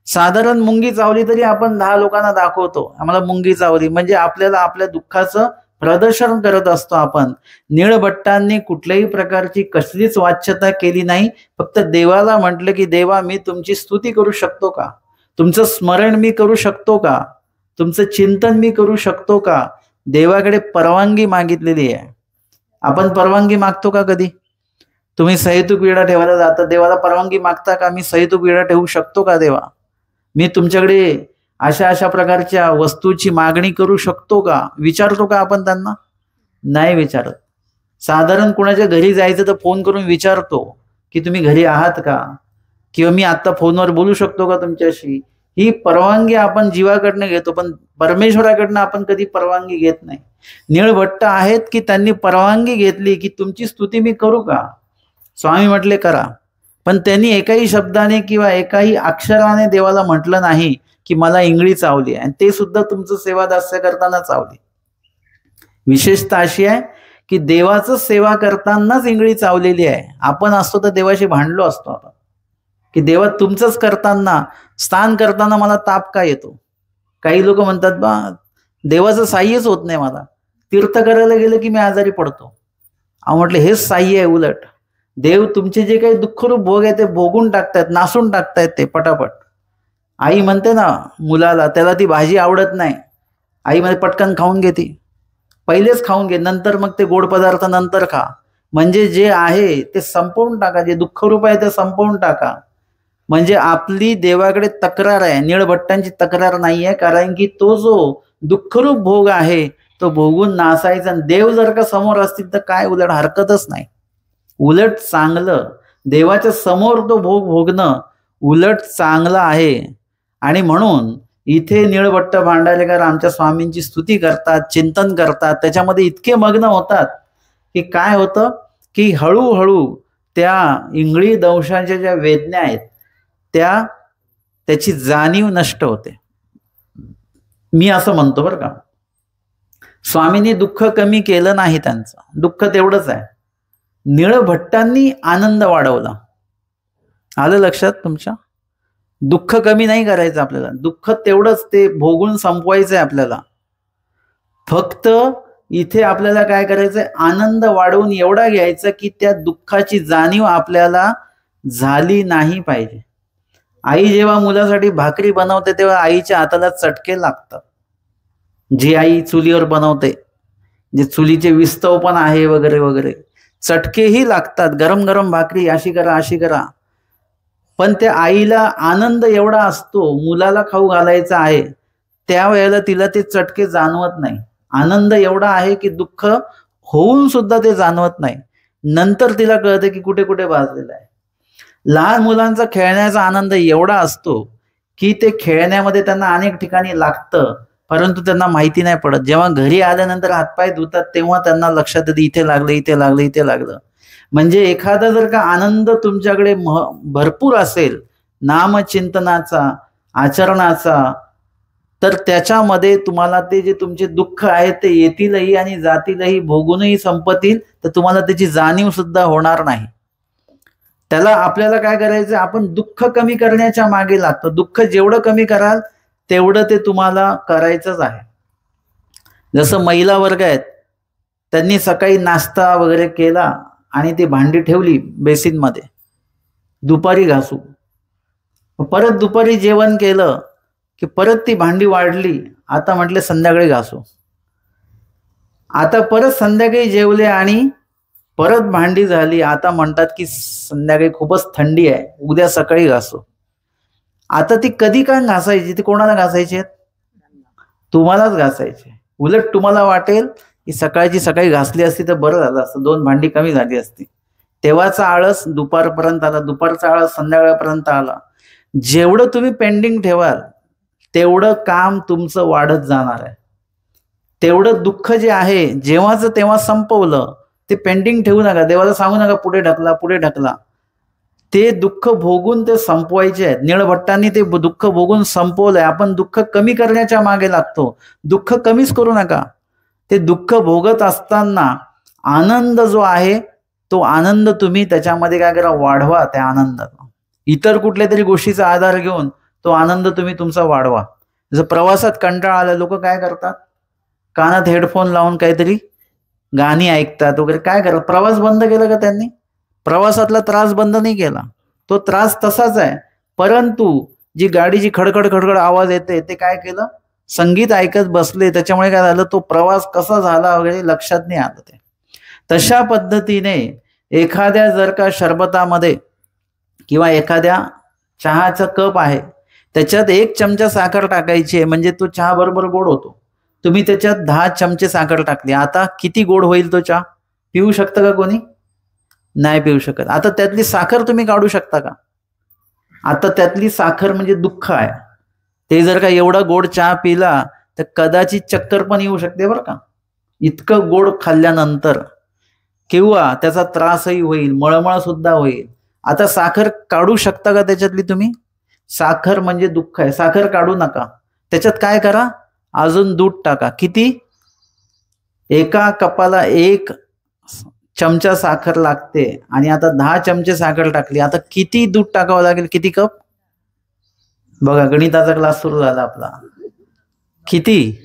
साधारण मुंगी चावली तरी आपण 10 लोकांना दाखवतो आम्हाला मुंगी चावली. म्हणजे आपल्याला आपल्या दुःखाचं प्रदर्शन करत असतो आपण. निळभट्टांनी कुठल्याही प्रकारची कसलीच वाच्यता केली नाही. फक्त देवाला म्हटलं की देवा मी तुमची स्तुती करू शकतो का? तुमचं स्मरण मी करू शकतो का? तुमचं चिंतन मी करू शकतो का? देवाकडे परवानगी मागितलेली आहे. आपण परवानगी मागतो का कधी? तुम्ही सहेतूक विडा ठेवायला जाता, देवाला परवानगी मागता का? मी सहेतूक विडा ठेवू शकतो का देवा? मी तुमच्याकडे अशा अशा प्रकारच्या वस्तूची मागणी करू शकतो का? विचारतो का आपण त्यांना? नाही विचारत. साधारण कुणाच्या घरी जायचं तर फोन करून विचारतो की तुम्ही घरी आहात का, किंवा मी आता फोनवर बोलू शकतो का तुमच्याशी. ही परवानगी आपण जीवाकडनं घेतो पण परमेश्वराकडनं आपण कधी परवानगी घेत नाही. निळभट्ट आहेत की त्यांनी परवानगी घेतली की तुमची स्तुती मी करू का? स्वामी म्हटले करा. पण त्यांनी एकाही शब्दाने किंवा एकाही अक्षराने देवाला म्हटलं नाही की मला इंगळी चावली, आणि ते सुद्धा तुमचं सेवादास्य करताना चावली. विशेषता अशी आहे की देवाचं सेवा करतानाच इंगळी चावलेली आहे. आपण असतो तर देवाशी भांडलो असतो आपण की देवा तुमचंच करताना, स्थान करताना मला ताप का येतो? काही लोक म्हणतात बा देवाचं साह्यच होत नाही मला, तीर्थ करायला गेलं की मी आजारी पडतो. म्हटलं हेच साह्य आहे. उलट देव तुमचे जे काही दुःखरूप भोग आहे ते भोगून टाकतायत, नासून टाकतायत ते पटापट. आई म्हणते ना मुलाला, त्याला ती भाजी आवडत नाही, आई मध्ये पटकन खाऊन घे, ती पहिलेच खाऊन घे, नंतर मग ते गोड पदार्थ नंतर खा. म्हणजे जे आहे ते संपवून टाका, जे दुःखरूप आहे ते संपवून टाका. म्हणजे आपली देवाकडे तक्रार आहे, निळभट्टांची तक्रार नाही आहे. कारण की तो जो दुःखरूप भोग आहे तो भोगून नासायचा. देव जर का समोर असतील तर काय उलट हरकतच नाही. उलट चांगलं, देवाच्या समोर तो भोग भोगणं उलट चांगलं आहे. आणि म्हणून इथे निळभट्ट भांडारेकर आमच्या स्वामींची स्तुती करतात, चिंतन करतात, त्याच्यामध्ये इतके मग्न होतात की काय होतं की हळूहळू त्या इंगळी दंशाच्या ज्या वेदना आहेत त्याची जाणीव नष्ट होते. मी असं म्हणतो बरं का, स्वामींनी दुःख कमी केलं नाही, त्यांचं दुःख तेवढंच आहे. निळभट्टांनी आनंद वाढवला. आलं लक्षात तुमच्या? दुःख कमी नाही करायचं आपल्याला, दुःख तेवढंच ते भोगून संपवायचंय आपल्याला. फक्त इथे आपल्याला काय करायचंय, आनंद वाढवून एवढा घ्यायचा की त्या दुःखाची जाणीव आपल्याला झाली नाही पाहिजे. आई जेव्हा मुलासाठी भाकरी बनवते तेव्हा आईच्या हाताला चटके लागतात. जी आई चुलीवर बनवते, जे चुलीचे विस्तव पण आहे वगैरे वगैरे, चटकेही लागतात. गरम गरम भाकरी अशी करा अशी करा. पण त्या आईला आनंद एवढा असतो, मुलाला खाऊ घालायचा आहे, त्यावेळेला तिला ते चटके जाणवत नाही. आनंद एवढा आहे की दुःख होऊन सुद्धा ते जाणवत नाही. नंतर तिला कळते की कुठे कुठे भाजलेलं आहे. लहान मुलांचा खेळण्याचा आनंद एवढा असतो की ते खेळण्यामध्ये त्यांना अनेक ठिकाणी लागतं परंतु त्यांना माहिती नाही पडत. जेव्हा घरी आल्यानंतर हातपाय धुतात तेव्हा त्यांना लक्षात येतं इथे लागलं, इथे लागलं, इथे लागलं. म्हणजे एखादा जर का आनंद तुमच्याकडे भरपूर असेल नामचिंतनाचा, आचरणाचा, तर त्याच्यामध्ये तुम्हाला ते जे तुमचे दुःख आहे ते येतीलही आणि जातीलही, भोगूनही संपतील, तर तुम्हाला त्याची जाणीव सुद्धा होणार नाही. त्याला आपल्याला काय करायचं, आपण दुःख कमी करण्याच्या मागे लागतो. दुःख जेवढं कमी कराल तेवढं ते तुम्हाला करायचंच आहे. जसं महिला वर्ग आहेत, त्यांनी सकाळी नाश्ता वगैरे केला आणि ती भांडी ठेवली बेसिनमध्ये, दुपारी घासू. परत दुपारी जेवण केलं की परत ती भांडी वाढली, आता म्हटले संध्याकाळी घासू. आता परत संध्याकाळी जेवले आणि परत भांडी झाली, आता म्हणतात की संध्याकाळी खूपच थंडी आहे, उद्या सकाळी घासू. आता ती कधी काय घासायची, ती कोणाला घासायची? तुम्हालाच घासायची. उलट तुम्हाला वाटेल की सकाळची सकाळी घासली असती तर बरं झालं असतं, 2 भांडी कमी झाली असती. तेव्हाचा आळस दुपारपर्यंत आला, दुपारचा आळस संध्याकाळपर्यंत आला. जेवढं तुम्ही पेंडिंग ठेवाल तेवढं काम तुमचं वाढत जाणार आहे. तेवढं दुःख जे आहे जेव्हाच तेव्हा संपवलं, ते पेंडिंग ठेवू नका. देवाला सांगू नका पुढे ढकला, पुढे ढकला. ते दुःख भोगून ते संपवायचे आहेत. नीळभट्टांनी ते दुःख भोगून संपवलंय. आपण दुःख कमी करण्याच्या मागे लागतो. दुःख कमीच करू नका. ते दुःख भोगत असताना आनंद जो आहे तो आनंद तुम्ही त्याच्यामध्ये काय करा, वाढवा. त्या आनंदात इतर कुठल्या तरी गोष्टीचा आधार घेऊन तो आनंद तुम्ही तुमचा वाढवा. जसं प्रवासात कंटाळा आला, लोक काय करतात, कानात हेडफोन लावून काहीतरी गाणी ऐकतात वगैरे. काय करतात, प्रवास बंद केला का त्यांनी? प्रवासातला त्रास बंद नाही केला, तो त्रास तसाच आहे. परंतु जी गाडीची खडखड खडखड आवाज येते ते काय केलं, संगीत ऐकत बसले. त्याच्यामुळे काय झालं, तो प्रवास कसा झाला वगैरे लक्षात नाही आलं. ते तशा पद्धतीने एखाद्या जर का शरबतामध्ये किंवा एखाद्या चहाचा कप आहे, त्याच्यात 1 चमचा साखर टाकायची आहे, म्हणजे तो चहा बरोबर गोड होतो. तुम्ही त्याच्यात 10 चमचे साखर टाकली, आता किती गोड होईल तो चहा? पिऊ शकतं का कोणी? नाही पिऊ शकत. आता त्यातली साखर तुम्ही काढू शकता का? आता त्यातली साखर म्हणजे दुःख आहे. ते जर का एवढा गोड चहा पिला तर कदाचित चक्कर पण येऊ शकते बरं का, इतकं गोड खाल्ल्यानंतर. किंवा त्याचा त्रासही होईल, मळमळ सुद्धा होईल. आता साखर काढू शकता का त्याच्यातली तुम्ही? साखर म्हणजे दुःख आहे. साखर काढू नका. त्याच्यात काय करा, अजून दूध टाका. किती? एका कपाला 1 चमचा साखर लागते आणि आता 10 चमचे साखर टाकली. आता किती दूध टाकावं लागेल? किती कप? बघा, गणिताचा क्लास सुरू झाला आपला. किती?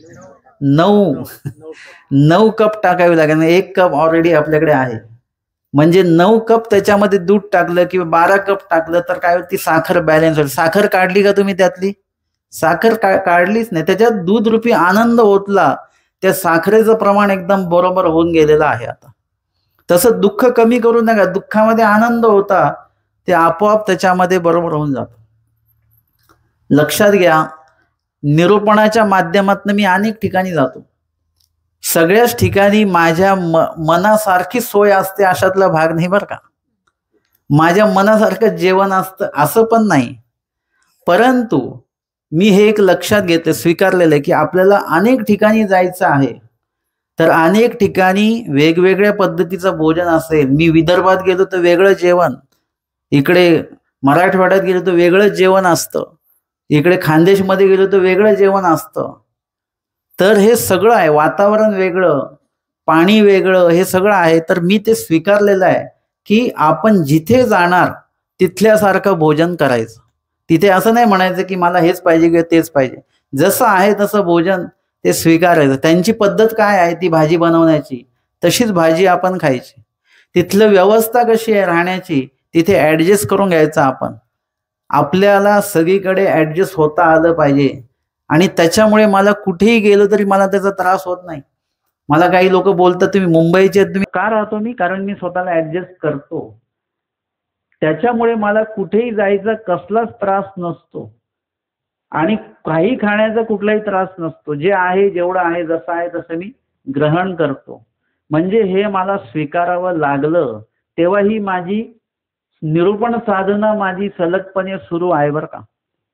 9 कप टाकावे लागेल. 1 कप ऑलरेडी आपल्याकडे आहे, म्हणजे 9 कप त्याच्यामध्ये दूध टाकलं किंवा 12 कप टाकलं तर काय होती, साखर बॅलन्स होईल. साखर काढली का तुम्ही त्यातली? साखर काढलीच नाही. त्याच्यात दूध रूपी आनंद ओतला, त्या साखरेचं प्रमाण एकदम बरोबर होऊन गेलेलं आहे. आता तसं दुःख कमी करू नका. दुःखामध्ये आनंद होता, ते आपोआप त्याच्यामध्ये बरोबर होऊन जातं. लक्षात घ्या, निरूपणाच्या माध्यमातून मी अनेक ठिकाणी जातो. सगळ्याच ठिकाणी माझ्या मनासारखी सोय असते अशातला भाग नाही बरं का. माझ्या मनासारखं जेवण असतं असं पण नाही. परंतु मी हे एक लक्षात घेते, स्वीकारलेलं आहे की आपल्याला अनेक ठिकाणी जायचं आहे, तर अनेक ठिकाणी वेगवेगळ्या पद्धतीचं भोजन असेल. मी विदर्भात गेलो तर वेगळं जेवण, इकडे मराठवाड्यात गेलो तर वेगळं जेवण असतं, इकडे खानदेशमध्ये गेलो तर वेगळं जेवण असतं. तर हे सगळं आहे, वातावरण वेगळं, पाणी वेगळं, हे सगळं आहे. तर मी ते स्वीकारलेलं आहे की आपण जिथे जाणार तिथल्यासारखं भोजन करायचं. तिथे असं नाही म्हणायचं की मला हेच पाहिजे किंवा तेच पाहिजे. जसं आहे तसं भोजन ते स्वीकारायचं. त्यांची पद्धत काय आहे ती भाजी बनवण्याची, तशीच भाजी आपण खायची. तिथलं व्यवस्था कशी आहे राहण्याची, तिथे ऍडजस्ट करून घ्यायचं आपण. आपल्याला सगळीकडे ऍडजस्ट होता आलं पाहिजे. आणि त्याच्यामुळे मला कुठेही गेलो तरी मला त्याचा त्रास होत नाही. मला काही लोक बोलतात तुम्ही मुंबईचे, तुम्ही का राहतो? मी कारण मी स्वतःला ऍडजस्ट करतो. त्याच्यामुळे मला कुठेही जायचा कसलाच त्रास नसतो आणि काही खाण्याचा कुठलाही त्रास नसतो. जे आहे, जेवढं आहे, जसं आहे तसं मी ग्रहण करतो. म्हणजे हे मला स्वीकारावं लागलं तेव्हा ही माझी निरूपण साधना माझी सलगपणे सुरू आहे बरं का.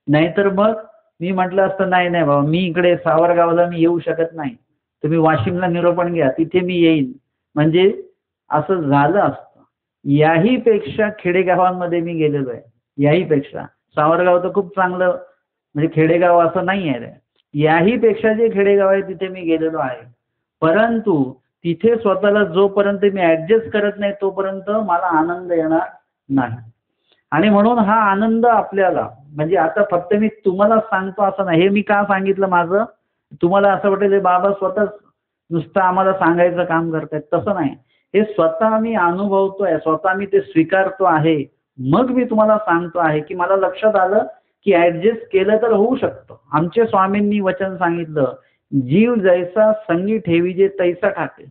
नाहीतर मग मी म्हटलं असतं नाही नाही बाबा, मी इकडे सावरगावला मी येऊ शकत नाही, तुम्ही वाशिमला निरोपण घ्या, तिथे मी येईन, म्हणजे असं झालं असतं. याही पेक्षा खेडेगावांमध्ये मी गेलेलो आहे, याही पेक्षा. सावरगाव तर खूप चांगलं म्हणजे खेडेगाव असं नाही आहे, याही पेक्षा जे खेडेगाव आहे तिथे मी गेलेलो आहे. परंतु तिथे स्वतःला जोपर्यंत मी ऍडजस्ट करत नाही तोपर्यंत मला आनंद येणार नाही. आणि म्हणून हा आनंद आपल्याला, म्हणजे आता फक्त मी तुम्हाला सांगतो असं नाही, हे मी का सांगितलं माझं, तुम्हाला असं वाटेल बाबा स्वतः नुसतं आम्हाला सांगायचं काम करतायत, तसं नाही. हे स्वतः मी अनुभवतोय, स्वतः मी ते स्वीकारतो आहे, मग मी तुम्हाला सांगतो आहे की मला लक्षात आलं की ऍडजस्ट केलं तर होऊ शकतं. आमच्या स्वामींनी वचन सांगितलं, जीव जैसा संगी ठेवीजे तैसा ठाके.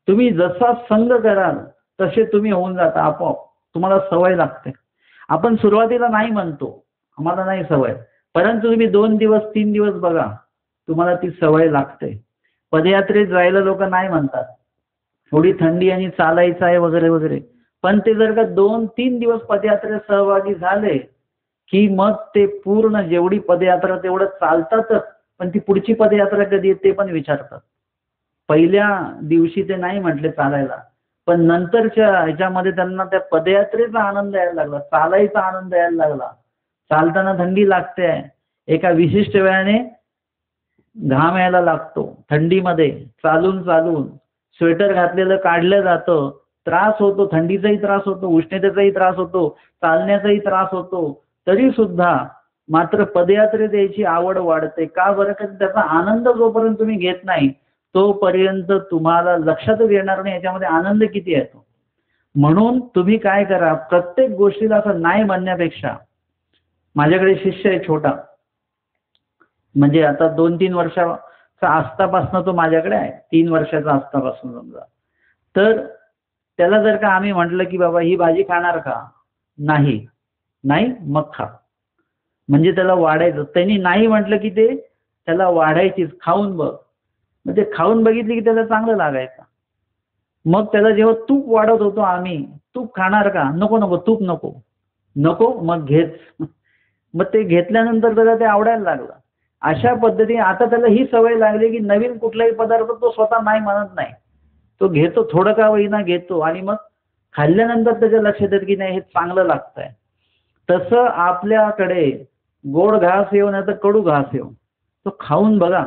तुम्ही जसा संग कराल तसे तुम्ही होऊन जाता आपोआप, तुम्हाला सवय लागते. आपण सुरुवातीला नाही म्हणतो, आम्हाला नाही सवय, परंतु तुम्ही 2 दिवस 3 दिवस बघा, तुम्हाला ती सवय लागते. पदयात्रेत जायला लोक नाही म्हणतात, थोडी थंडी आणि चालायचं आहे वगैरे वगैरे, पण ते जर का 2-3 दिवस पदयात्रेत सहभागी झाले की मग ते पूर्ण जेवढी पदयात्रा तेवढं चालतातच, पण ती पुढची पदयात्रा कधी येते ते पण विचारतात. पहिल्या दिवशी ते नाही म्हटले चालायला, पण नंतरच्या ह्याच्यामध्ये त्यांना त्या पदयात्रेचा आनंद यायला लागला, चालायचा आनंद यायला लागला. चालताना थंडी लागते, एका विशिष्ट वेळाने घाम यायला लागतो थंडीमध्ये, चालून चालून स्वेटर घातलेलं काढलं जातं, त्रास होतो, थंडीचाही त्रास होतो, उष्णतेचाही त्रास होतो, चालण्याचाही त्रास होतो, तरी सुद्धा मात्र पदयात्रेत यायची आवड वाढते. का बरं? का त्याचा आनंद जोपर्यंत तुम्ही घेत नाही तोपर्यंत तुम्हाला लक्षातच येणार नाही याच्यामध्ये आनंद किती येतो. म्हणून तुम्ही काय करा, प्रत्येक गोष्टीला असं नाही म्हणण्यापेक्षा, माझ्याकडे शिष्य आहे छोटा, म्हणजे आता 2-3 वर्षाचा असतापासून तो माझ्याकडे आहे, 3 वर्षाचा असतापासून समजा. तर त्याला जर का आम्ही म्हटलं की बाबा ही भाजी खाणार का, नाही, नाही मग खा, म्हणजे त्याला वाढायचं. त्यांनी नाही म्हटलं की ते त्याला वाढायचीच, खाऊन बघ. मग ते खाऊन बघितली की त्याला चांगलं लागायचं. मग त्याला जेव्हा तूप वाढत होतो आम्ही, तूप खाणार का, नको नको तूप नको, नको मग घेत. मग ते घेतल्यानंतर त्याला ते आवडायला लागलं. अशा पद्धतीने आता त्याला ही सवय लागली की नवीन कुठलाही पदार्थ तो स्वतः नाही म्हणत नाही, तो घेतो, थोडं का होईना घेतो, आणि मग खाल्ल्यानंतर त्याच्या लक्षात येतं की नाही हे चांगलं लागतंय. तसं आपल्याकडे गोड घास येऊ नाही तर कडू घास येऊ, तो खाऊन बघा.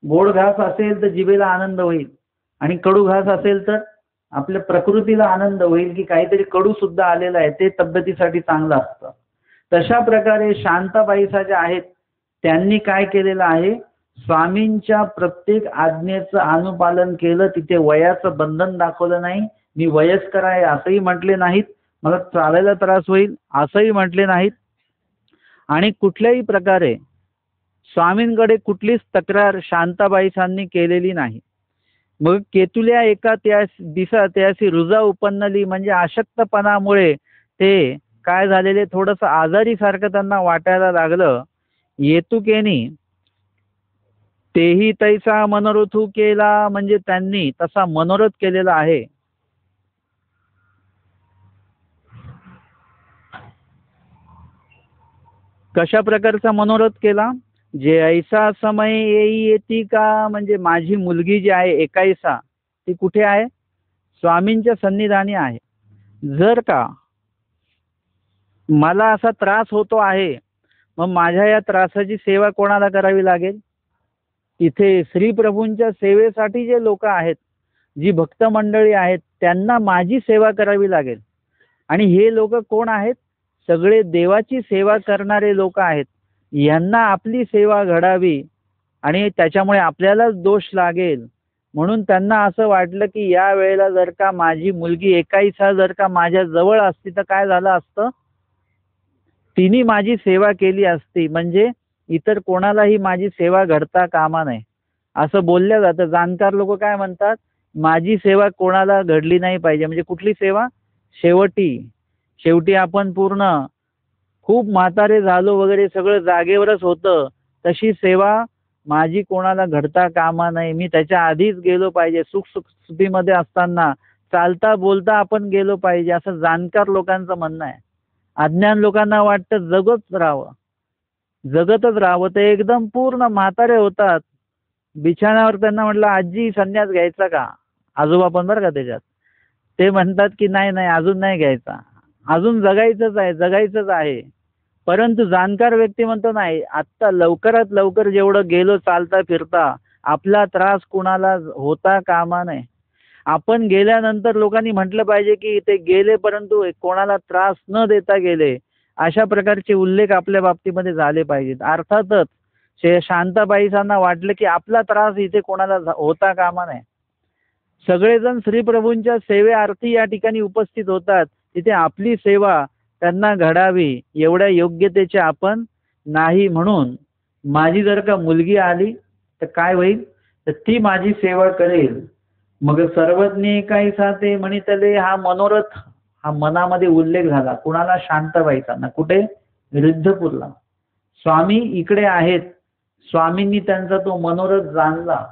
गोड घास असेल तर जिभेला आनंद होईल, आणि कडू घास असेल तर आपल्या प्रकृतीला आनंद होईल की काहीतरी कडू सुद्धा आलेलं आहे, ते तब्येतीसाठी चांगलं असतं. तशा प्रकारे शांताबाईसा ज्या आहेत त्यांनी काय केलेलं आहे, स्वामींच्या प्रत्येक आज्ञेचं अनुपालन केलं. तिथे वयाचं बंधन दाखवलं नाही, मी वयस्कर आहे असंही म्हटले नाहीत, मला चालायला त्रास होईल असंही म्हटले नाहीत, आणि कुठल्याही प्रकारे स्वामींकडे कुठलीच तक्रार शांताबाईसांनी केलेली नाही. मग केतुल्या एका दिसा त्याशी रुजा उपन्नली, म्हणजे अशक्तपणामुळे ते काय झालेले, थोडंसं आजारी सारखं त्यांना वाटायला लागलं. येतुकेनी तेही तैसा मनोरथू केला, म्हणजे त्यांनी तसा मनोरथ केलेला आहे. कशा प्रकारचा मनोरथ केला, जे ऐसा समय येई येती का, म्हणजे माझी मुलगी जी आहे एकाईसा, ती कुठे आहे, स्वामींच्या सन्निधानी आहे. जर का मला असा त्रास होतो आहे, मग माझ्या या त्रासाची सेवा कोणाला करावी लागेल, इथे श्री प्रभूंच्या सेवेसाठी जे लोक आहेत, जी भक्त मंडळी आहेत, त्यांना माझी सेवा करावी लागेल. आणि हे लोक कोण आहेत, सगळे देवाची सेवा करणारे लोक आहेत. यांना आपली सेवा घडावी आणि त्याच्यामुळे आपल्यालाच दोष लागेल, म्हणून त्यांना असं वाटलं की या वेळेला जर का माझी मुलगी एकाईसा जर का माझ्या जवळ असती तर काय झालं असतं, तिने माझी सेवा केली असती, म्हणजे इतर कोणालाही माझी सेवा घडता कामा नये असं बोलल्या जातं. जाणकार लोक काय म्हणतात, माझी सेवा कोणाला घडली नाही पाहिजे, म्हणजे कुठली सेवा, शेवटी आपण पूर्ण खूप म्हातारे झालो वगैरे सगळं जागेवरच होतं, तशी सेवा माझी कोणाला घडता कामा नये, मी त्याच्या आधीच गेलो पाहिजे, सुखसुखीमध्ये असताना चालता बोलता आपण गेलो पाहिजे, असं जाणकार लोकांचं म्हणणं आहे. अज्ञान लोकांना वाटतं जगत राहावं, जगतच राहावं. ते एकदम पूर्ण म्हातारे होतात. बिछाण्यावर त्यांना म्हटलं आजी संन्यास घ्यायचा का, आजोबा पण बरं का त्याच्यात. ते म्हणतात की नाही नाही अजून नाही घ्यायचा, अजून जगायचंच आहे जगायचंच आहे. परंतु जाणकार व्यक्ती म्हणतो नाही, आत्ता लवकरात लवकर जेवढं गेलो चालता फिरता आपला त्रास कुणाला होता कामा नये. आपण गेल्यानंतर लोकांनी म्हटलं पाहिजे की ते गेले परंतु कोणाला त्रास न देता गेले. अशा प्रकारचे उल्लेख आपल्या बाबतीमध्ये झाले पाहिजेत. अर्थातच शांताबाईसांना वाटलं की आपला त्रास इथे कोणाला होता कामा नये. सगळेजण श्रीप्रभूंच्या सेवेअर्थी या ठिकाणी उपस्थित होतात. तिथे आपली सेवा त्यांना घडावी एवढ्या योग्यतेचे आपण नाही. म्हणून माझी जर का मुलगी आली तर काय होईल, तर ती माझी सेवा करेल. मग सर्वज्ञ काही साथे म्हणितले हा मनोरथ, हा मनामध्ये उल्लेख झाला. कुणाला? शांताबाईंना. कुठे? रिद्धपूरला. स्वामी इकडे आहेत. स्वामींनी त्यांचा तो मनोरथ जाणला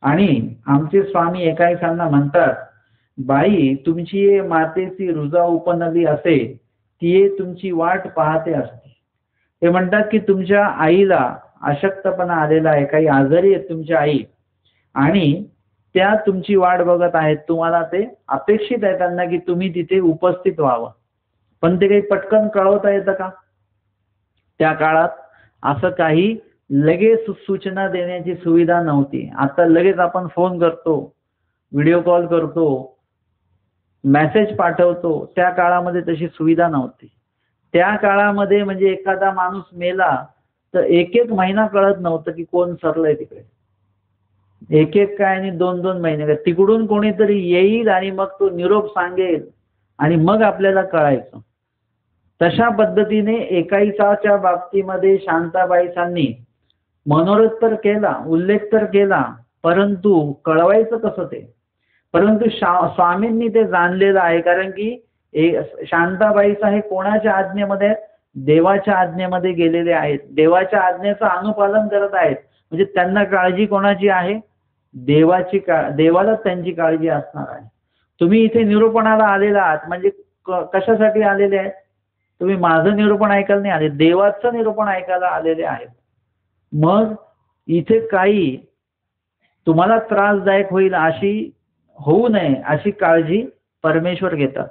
आणि आमचे स्वामी एकाईसांना म्हणतात, बाई तुमची मातेची रुजा उपनली असे ती तुमची वाट पाहते असते. ते म्हणतात की तुमच्या आईला अशक्तपणा आलेला आहे, काही आजारी आहेत तुमच्या आई आणि त्या तुमची वाट बघत आहेत. तुम्हाला ते अपेक्षित आहे त्यांना की तुम्ही तिथे उपस्थित व्हावं. पण ते काही पटकन कळवता येतं का? त्या काळात असं काही लगेच सूचना देण्याची सुविधा नव्हती. आता लगेच आपण फोन करतो, व्हिडिओ कॉल करतो, मेसेज पाठवतो. त्या काळामध्ये तशी सुविधा नव्हती. त्या काळामध्ये म्हणजे एखादा माणूस मेला तर एक एक महिना कळत नव्हतं की कोण सरलंय तिकडे. एक एक काय आणि दोन दोन महिने काय, तिकडून कोणीतरी येईल आणि मग तो निरोप सांगेल आणि मग आपल्याला कळायचं. तशा पद्धतीने एकाईसाच्या बाबतीमध्ये शांताबाईसांनी मनोरथ तर केला, उल्लेख तर केला, परंतु कळवायचं कसं ते. परंतु स्वामींनी ते जाणलेलं आहे. कारण की शांताबाईसा हे कोणाच्या आज्ञेमध्ये? देवाच्या आज्ञेमध्ये गेलेले आहेत. देवाच्या आज्ञेचं अनुपालन करत आहेत. म्हणजे त्यांना काळजी कोणाची आहे? देवाची. देवालाच त्यांची काळजी असणार आहे. तुम्ही इथे निरूपणाला आलेला आहात म्हणजे कशासाठी आलेले आहेत? तुम्ही माझं निरूपण ऐकायला नाही आले, देवाचं निरूपण ऐकायला आलेले आहेत. मग इथे काही तुम्हाला त्रासदायक होईल अशी होऊ नये अशी काळजी परमेश्वर घेतात.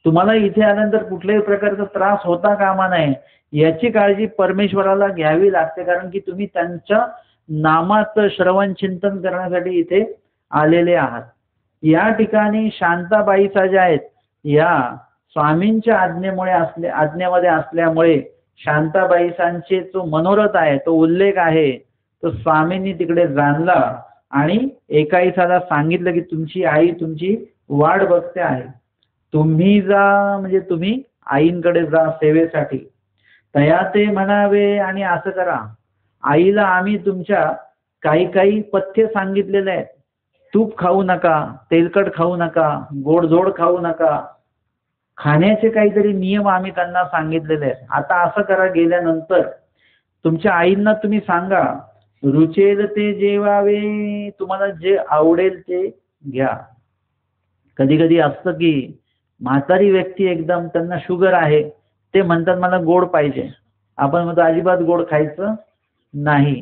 तुम्हाला इथे आल्यानंतर कुठल्याही प्रकारचा त्रास होता कामा नये याची काळजी परमेश्वराला घ्यावी लागते. कारण की तुम्ही त्यांच्या नामाचं श्रवण चिंतन करण्यासाठी इथे आलेले आहात. या ठिकाणी शांताबाईसा ज्या आहेत या स्वामींच्या आज्ञेमध्ये असल्यामुळे शांताबाईसांचे जो मनोरथ आहे, तो उल्लेख आहे, तो स्वामींनी तिकडे जाणला आणि एकाईसाला सांगितलं की तुमची आई तुमची वाट बघते आहे. तुम्ही जा म्हणजे तुम्ही आईंकडे जा सेवेसाठी. तया ते म्हणावे आणि असं करा. आईला आम्ही तुमच्या काही काही पथ्य सांगितलेले आहेत. तूप खाऊ नका, तेलकट खाऊ नका, गोडधोड खाऊ नका, खाण्याचे काहीतरी नियम आम्ही त्यांना सांगितलेले आहेत. आता असं करा, गेल्यानंतर तुमच्या आईंना तुम्ही सांगा रुचेल ते जेवावे, तुम्हाला जे आवडेल ते घ्या. कधी कधी असतं की म्हातारी व्यक्ती एकदम त्यांना शुगर आहे, ते म्हणतात मला गोड पाहिजे. आपण म्हणतो अजिबात गोड खायचं नाही.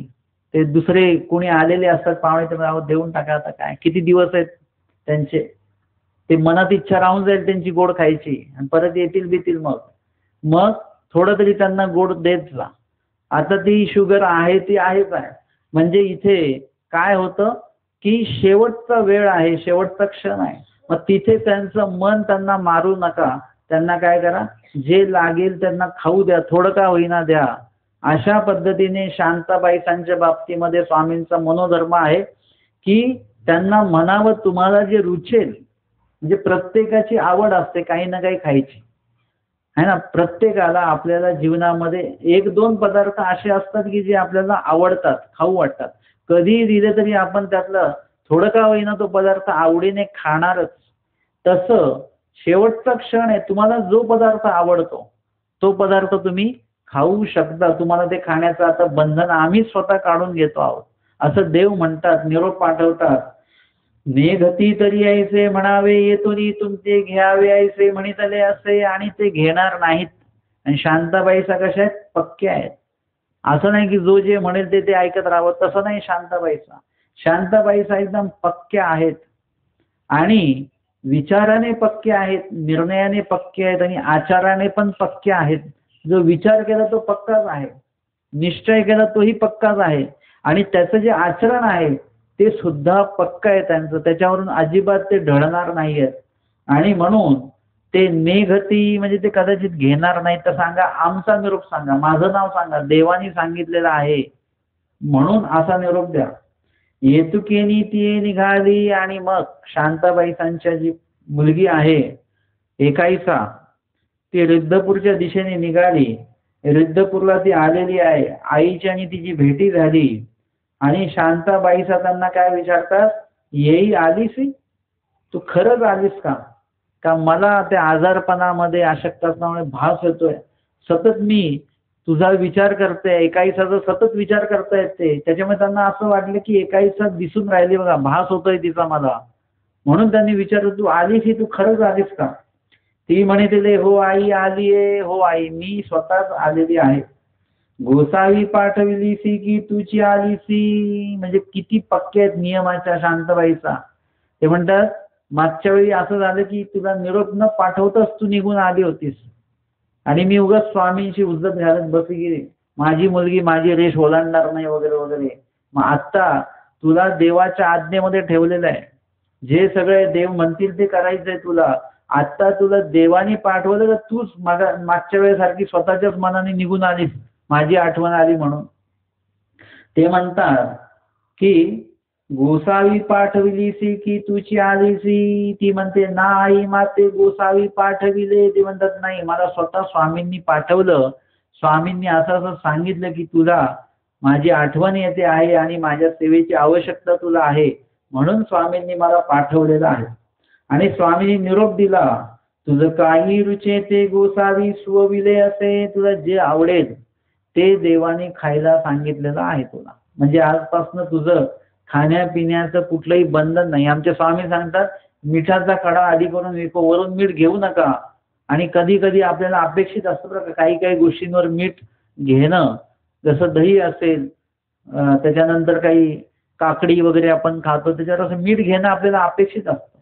ते दुसरे कोणी आलेले असतात पाहुणे, ते देऊन टाका, आता काय किती दिवस आहेत त्यांचे, ते मनात इच्छा राहून जाईल त्यांची गोड खायची आणि परत येतील बितील. मग थोडं तरी त्यांना गोड देत जा. आता ती शुगर आहे ती आहेच आहे. म्हणजे इथे काय होतं की शेवटचा वेळ आहे, शेवटचा क्षण आहे. मग तिथे त्यांचं मन त्यांना मारू नका. त्यांना काय करा, जे लागेल त्यांना खाऊ द्या, थोडं का होईना द्या. अशा पद्धतीने शांताबाईसांच्या बाबतीमध्ये स्वामींचा मनोधर्म आहे की त्यांना म्हणावं तुम्हाला जे रुचेल. म्हणजे प्रत्येकाची आवड असते काही ना काही खायची, है ना. प्रत्येकाला आपल्याला जीवनामध्ये एक दोन पदार्थ असे असतात की जे आपल्याला आवडतात, खाऊ वाटतात. कधी दिले तरी आपण त्यातलं थोडं का होईना तो पदार्थ आवडीने खाणारच. तसं शेवटचा क्षण आहे, तुम्हाला जो पदार्थ आवडतो तो पदार्थ तुम्ही खाऊ शकता. तुम्हाला ते खाण्याचं आता बंधन आम्ही स्वतः काढून घेतो आहोत असं देव म्हणतात, निरोप पाठवतात. नेघती तरी ऐसे म्हणावे, येतोनी तुमचे घ्यावे ऐसे म्हणितले असे, आणि ते घेणार नाहीत. आणि शांताबाईसा कशा आहेत? पक्क्या आहेत. असं नाही की जो जे म्हणेल ते ऐकत राहावं, तसं नाही शांताबाईचा. शांताबाईचा एकदम पक्क्या आहेत आणि विचाराने पक्के आहेत, निर्णयाने पक्के आहेत आणि आचाराने पण पक्के आहेत. जो विचार केला तो पक्काच आहे, निश्चय केला तोही पक्काच आहे आणि त्याचं जे आचरण आहे ते सुद्धा पक्क आहे त्यांचं. त्याच्यावरून अजिबात ते ढळणार नाहीयेत. आणि म्हणून ते नेघती म्हणजे ते कदाचित घेणार नाही. तर सांगा, आमचा निरोप सांगा, माझं नाव सांगा, देवानी सांगितलेलं आहे म्हणून असा निरोप द्या. येतुकेनी ती निघाली. आणि मग शांताबाई त्यांच्या जी मुलगी आहे एकाईसा, ती रिद्धपूरच्या दिशेने निघाली. रिद्धपूरला ती आलेली आहे. आईची आणि तिची भेटी झाली आणि शांताबाईचा त्यांना काय विचारतात, येई आलीस, तू खरंच आलीस का? का मला त्या आजारपणामध्ये अशक्तपणामुळे भास होतोय, सतत मी तुझा विचार करते, एकाईसाचा सतत विचार करतायत ते. त्याच्यामुळे त्यांना असं वाटलं की एकाईसा दिसून राहिली बघा, भास होतोय तिचा मला. म्हणून त्यांनी विचारलं, तू आलीस, तू खरंच आलीस का? ती म्हणे तिले, हो आई आलीये, हो आई मी स्वतःच आलेली आहे. गोसावी पाठविलीसी की तुची आलीसी. म्हणजे किती पक्के आहेत नियमाच्या शांताबाईचा. ते म्हणतात, मागच्या वेळी असं झालं की तुला निरोप न पाठवताच तू निघून आली होतीस आणि मी उगाच स्वामींची उज्जत घालत बसी गेली, माझी मुलगी माझी रेष ओलांडणार नाही वगैरे वगैरे. मग आत्ता तुला देवाच्या आज्ञेमध्ये ठेवलेलं आहे, जे सगळे देव म्हणतील ते करायचंय तुला. आता तुला देवाने पाठवलं तर तूच मागच्या वेळेसारखी स्वतःच्याच मनाने निघून आलीस, माझी आठवण आली म्हणून. ते म्हणतात की गोसावी पाठविलीसी की तुची आलीसी. ती म्हणते, नाही माते गोसावी पाठविले. ते म्हणतात, नाही, मला स्वतः स्वामींनी पाठवलं. स्वामींनी असं असं सांगितलं की तुला माझी आठवण येते आहे आणि माझ्या सेवेची आवश्यकता तुला आहे, म्हणून स्वामींनी मला पाठवलेलं आहे. आणि स्वामींनी निरोप दिला, तुझं काही रुचे ते गोसावी सुविले असे. तुला जे आवडेल ते देवाने खायला सांगितलेलं आहे तुला. म्हणजे आजपासून तुझं खाण्यापिण्याचं कुठलंही बंधन नाही. आमचे स्वामी सांगतात, मिठाचा कडा आधी करून विको, वरून मीठ घेऊ नका. आणि कधी कधी आपल्याला अपेक्षित असतं बरं का, काही काही गोष्टींवर मीठ घेणं, जसं दही असेल, त्याच्यानंतर काही काकडी वगैरे आपण खातो, त्याच्यावर असं मीठ घेणं आपल्याला अपेक्षित असतं.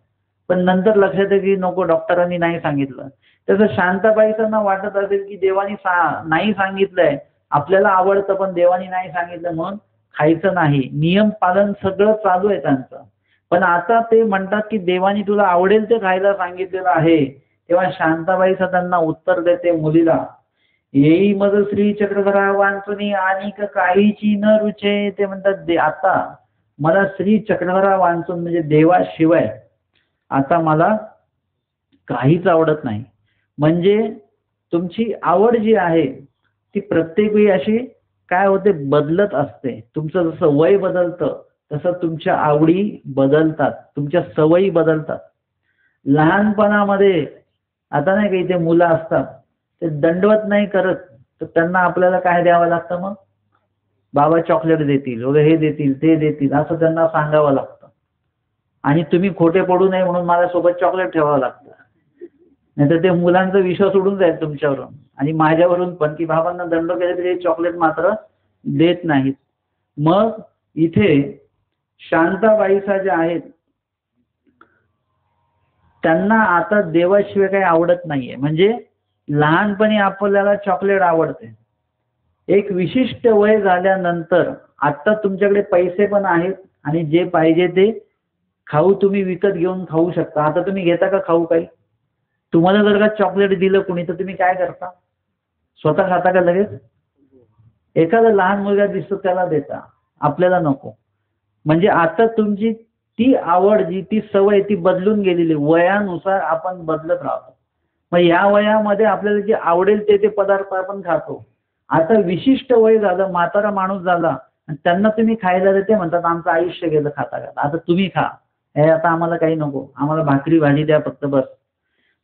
पण नंतर लक्षात येतं की नको, डॉक्टरांनी नाही सांगितलं. तसं शांताबाईंना वाटत असेल की देवानी नाही सांगितलंय, आपल्याला आवडतं पण देवानी नाही सांगितलं म्हणून खायचं नाही. नियम पालन सगळं चालू आहे त्यांचं. पण आता ते म्हणतात की देवानी तुला आवडेल ते खायला सांगितलेलं आहे. तेव्हा शांताबाईचा त्यांना उत्तर देते मुलीला, येई मज श्री चक्रधरा वांचुनी आणि काहीची न रुचे. ते म्हणतात, आता मला श्री चक्रधरा वांचून म्हणजे देवाशिवाय आता मला काहीच आवडत नाही. म्हणजे तुमची आवड जी आहे ती प्रत्येक वेळी अशी काय होते, बदलत असते. तुमचं जसं वय बदलतं तसं तुमच्या आवडी बदलतात, तुमच्या सवयी बदलतात. लहानपणामध्ये आता नाही का इथे मुलं असतात, ते दंडवत नाही करत, तर त्यांना आपल्याला काय द्यावं लागतं, मग बाबा चॉकलेट देतील वगैरे, हे देतील ते देतील असं त्यांना सांगावं लागतं. आणि तुम्ही खोटे पडू नये म्हणून मला सोबत चॉकलेट ठेवावं लागतं, नाहीतर ते मुलांचा विश्वास उडून जाईल तुमच्यावरून आणि माझ्यावरून पण, की बाबांना दंड केले तरी चॉकलेट मात्र देत नाहीत. मग इथे शांताबाईसा ज्या आहेत त्यांना आता देवाशिवाय काही आवडत नाहीये. म्हणजे लहानपणी आपल्याला चॉकलेट आवडते, एक विशिष्ट वय झाल्यानंतर आता तुमच्याकडे पैसे पण आहेत आणि जे पाहिजे ते खाऊ तुम्ही विकत घेऊन खाऊ शकता. आता तुम्ही घेता का खाऊ काही? तुम्हाला जर का चॉकलेट दिलं कोणी तर तुम्ही काय करता? स्वतः खाता का लगेच? एखादा लहान मुलगा दिसतो त्याला देता, आपल्याला नको. म्हणजे आता तुमची ती आवड जी ती सवय ती बदलून गेलेली, वयानुसार आपण बदलत राहतो. मग या वयामध्ये आपल्याला जे आवडेल ते पदार्थ आपण खातो. आता विशिष्ट वय झालं, म्हातारा माणूस झाला आणि त्यांना तुम्ही खायला देते, म्हणतात आमचं आयुष्य गेलं खाता खाता, आता तुम्ही खा, हे आता आम्हाला काही नको, आम्हाला भाकरी भाजी द्या फक्त बस.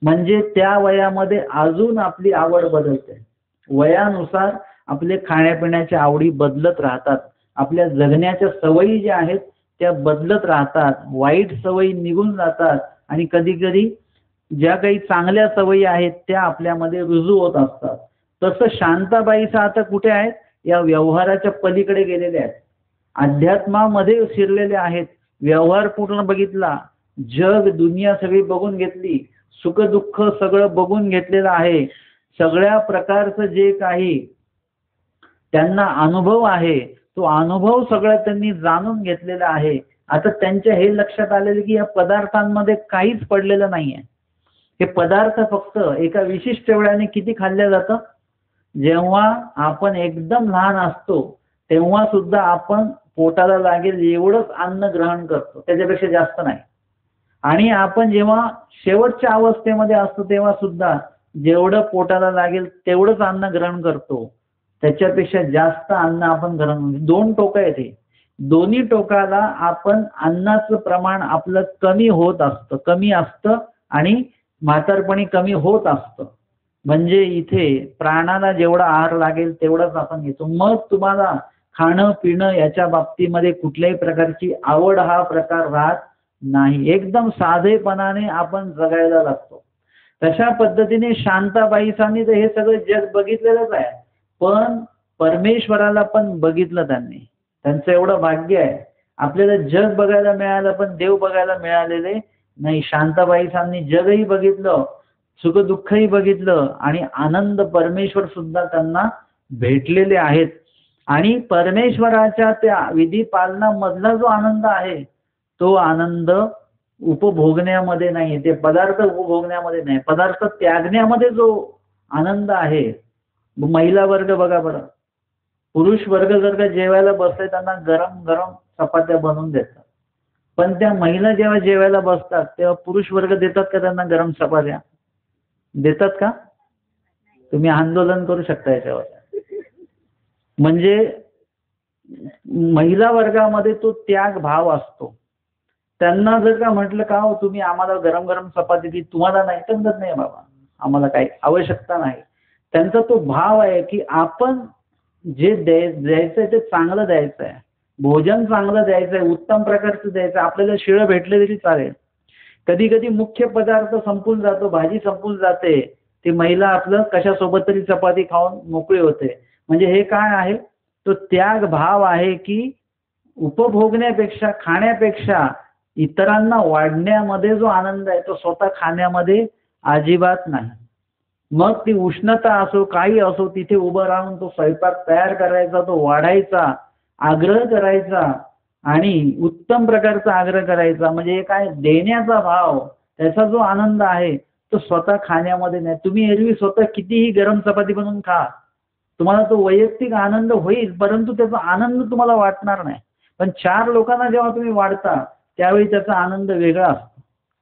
म्हणजे त्या वयामध्ये अजून आपली आवड बदलते. वयानुसार आपले खाण्यापिण्याच्या आवडी बदलत राहतात, आपल्या जगण्याच्या सवयी ज्या आहेत त्या बदलत राहतात, वाईट सवयी निघून जातात आणि कधी कधी ज्या काही चांगल्या सवयी आहेत त्या आपल्यामध्ये रुजू होत असतात. तसं शांताबाईचा आता कुठे आहेत? या व्यवहाराच्या पलीकडे गेलेले आहेत, अध्यात्मामध्ये शिरलेले आहेत. व्यवहार पूर्ण बघितला, जग दुनिया सगळी बघून घेतली, सुख दुःख सगळं बघून घेतलेलं आहे. सगळ्या प्रकारचं जे काही त्यांना अनुभव आहे तो अनुभव सगळं त्यांनी जाणून घेतलेला आहे. आता त्यांच्या हे लक्षात आलेलं की या पदार्थांमध्ये काहीच पडलेलं नाहीये. हे पदार्थ फक्त एका विशिष्ट वेळाने किती खाल्लं जातं, जेव्हा आपण एकदम लहान असतो तेव्हा सुद्धा आपण पोटाला लागेल एवढंच अन्न ग्रहण करतो, त्याच्यापेक्षा जास्त नाही. आणि आपण जेव्हा शेवटच्या अवस्थेमध्ये असतो तेव्हा सुद्धा जेवढं पोटाला लागेल तेवढंच अन्न ग्रहण करतो, त्याच्यापेक्षा जास्त अन्न आपण ग्रहण. दोन टोकं आहेत हे, दोन्ही टोकाला आपण अन्नाचं प्रमाण आपलं कमी होत असतं, कमी असतं आणि म्हातारपणी कमी होत असतं. म्हणजे इथे प्राणाला जेवढा आहार लागेल तेवढंच आपण घेतो. मग तुम्हाला खाणं पिणं याच्या बाबतीमध्ये कुठल्याही प्रकारची आवड हा प्रकार राहत नाही, एकदम साधेपणाने आपण जगायला लागतो. तशा पद्धतीने शांताबाईसांनी तर हे सगळं जग बघितलेलंच आहे, पण परमेश्वराला पण बघितलं त्यांनी. त्यांचं एवढं भाग्य आहे. आपल्याला जग बघायला मिळालं पण देव बघायला मिळालेले नाही. शांताबाईसांनी जगही बघितलं, सुख दुःखही बघितलं आणि आनंद परमेश्वर सुद्धा त्यांना भेटलेले आहेत. आणि परमेश्वराच्या त्या विधी पालनामधला जो आनंद आहे तो आनंद उपभोगण्यामध्ये नाही, ते पदार्थ उपभोगण्यामध्ये नाही, पदार्थ त्यागण्यामध्ये जो आनंद आहे. महिला वर्ग बघा बरं, पुरुष वर्ग जर का जेवायला बसले त्यांना गरम गरम चपात्या बनवून देतात, पण त्या महिला जेव्हा जेवायला बसतात तेव्हा पुरुष वर्ग देतात का त्यांना गरम चपात्या? देतात का? तुम्ही आंदोलन करू शकता याच्यावर. म्हणजे महिला वर्गामध्ये तो त्याग भाव असतो. त्यांना जर का म्हटलं का हो तुम्ही आम्हाला गरम गरम चपाती दी, तुम्हाला नाही समजत नाही बाबा, आम्हाला काही आवश्यकता नाही. त्यांचा तो भाव आहे की आपण जे द्यायचंय ते चांगलं द्यायचं आहे, भोजन चांगलं द्यायचं आहे, उत्तम प्रकारचं द्यायचं आहे. आपल्याला शिळं भेटले तरी चालेल. कधी कधी मुख्य पदार्थ संपून जातो, भाजी संपून जाते, ती महिला आपलं कशासोबत तरी चपाती खाऊन मोकळी होते. म्हणजे हे काय आहे, तो त्याग भाव आहे की उपभोगण्यापेक्षा खाण्यापेक्षा इतरांना वाढण्यामध्ये जो आनंद आहे तो स्वतः खाण्यामध्ये अजिबात नाही. मग ती उष्णता असो काही असो, तिथे उभं राहून तो स्वयंपाक तयार करायचा, तो वाढायचा, आग्रह करायचा आणि उत्तम प्रकारचा आग्रह करायचा. म्हणजे हे काय देण्याचा भाव, त्याचा जो आनंद आहे तो स्वतः खाण्यामध्ये नाही. तुम्ही एरवी स्वतः कितीही गरम चपाती बनवून खा, तुम्हाला तो वैयक्तिक आनंद होईल, परंतु त्याचा आनंद तुम्हाला वाटणार नाही. पण 4 लोकांना जेव्हा तुम्ही वाढता त्यावेळी त्याचा आनंद वेगळा असतो.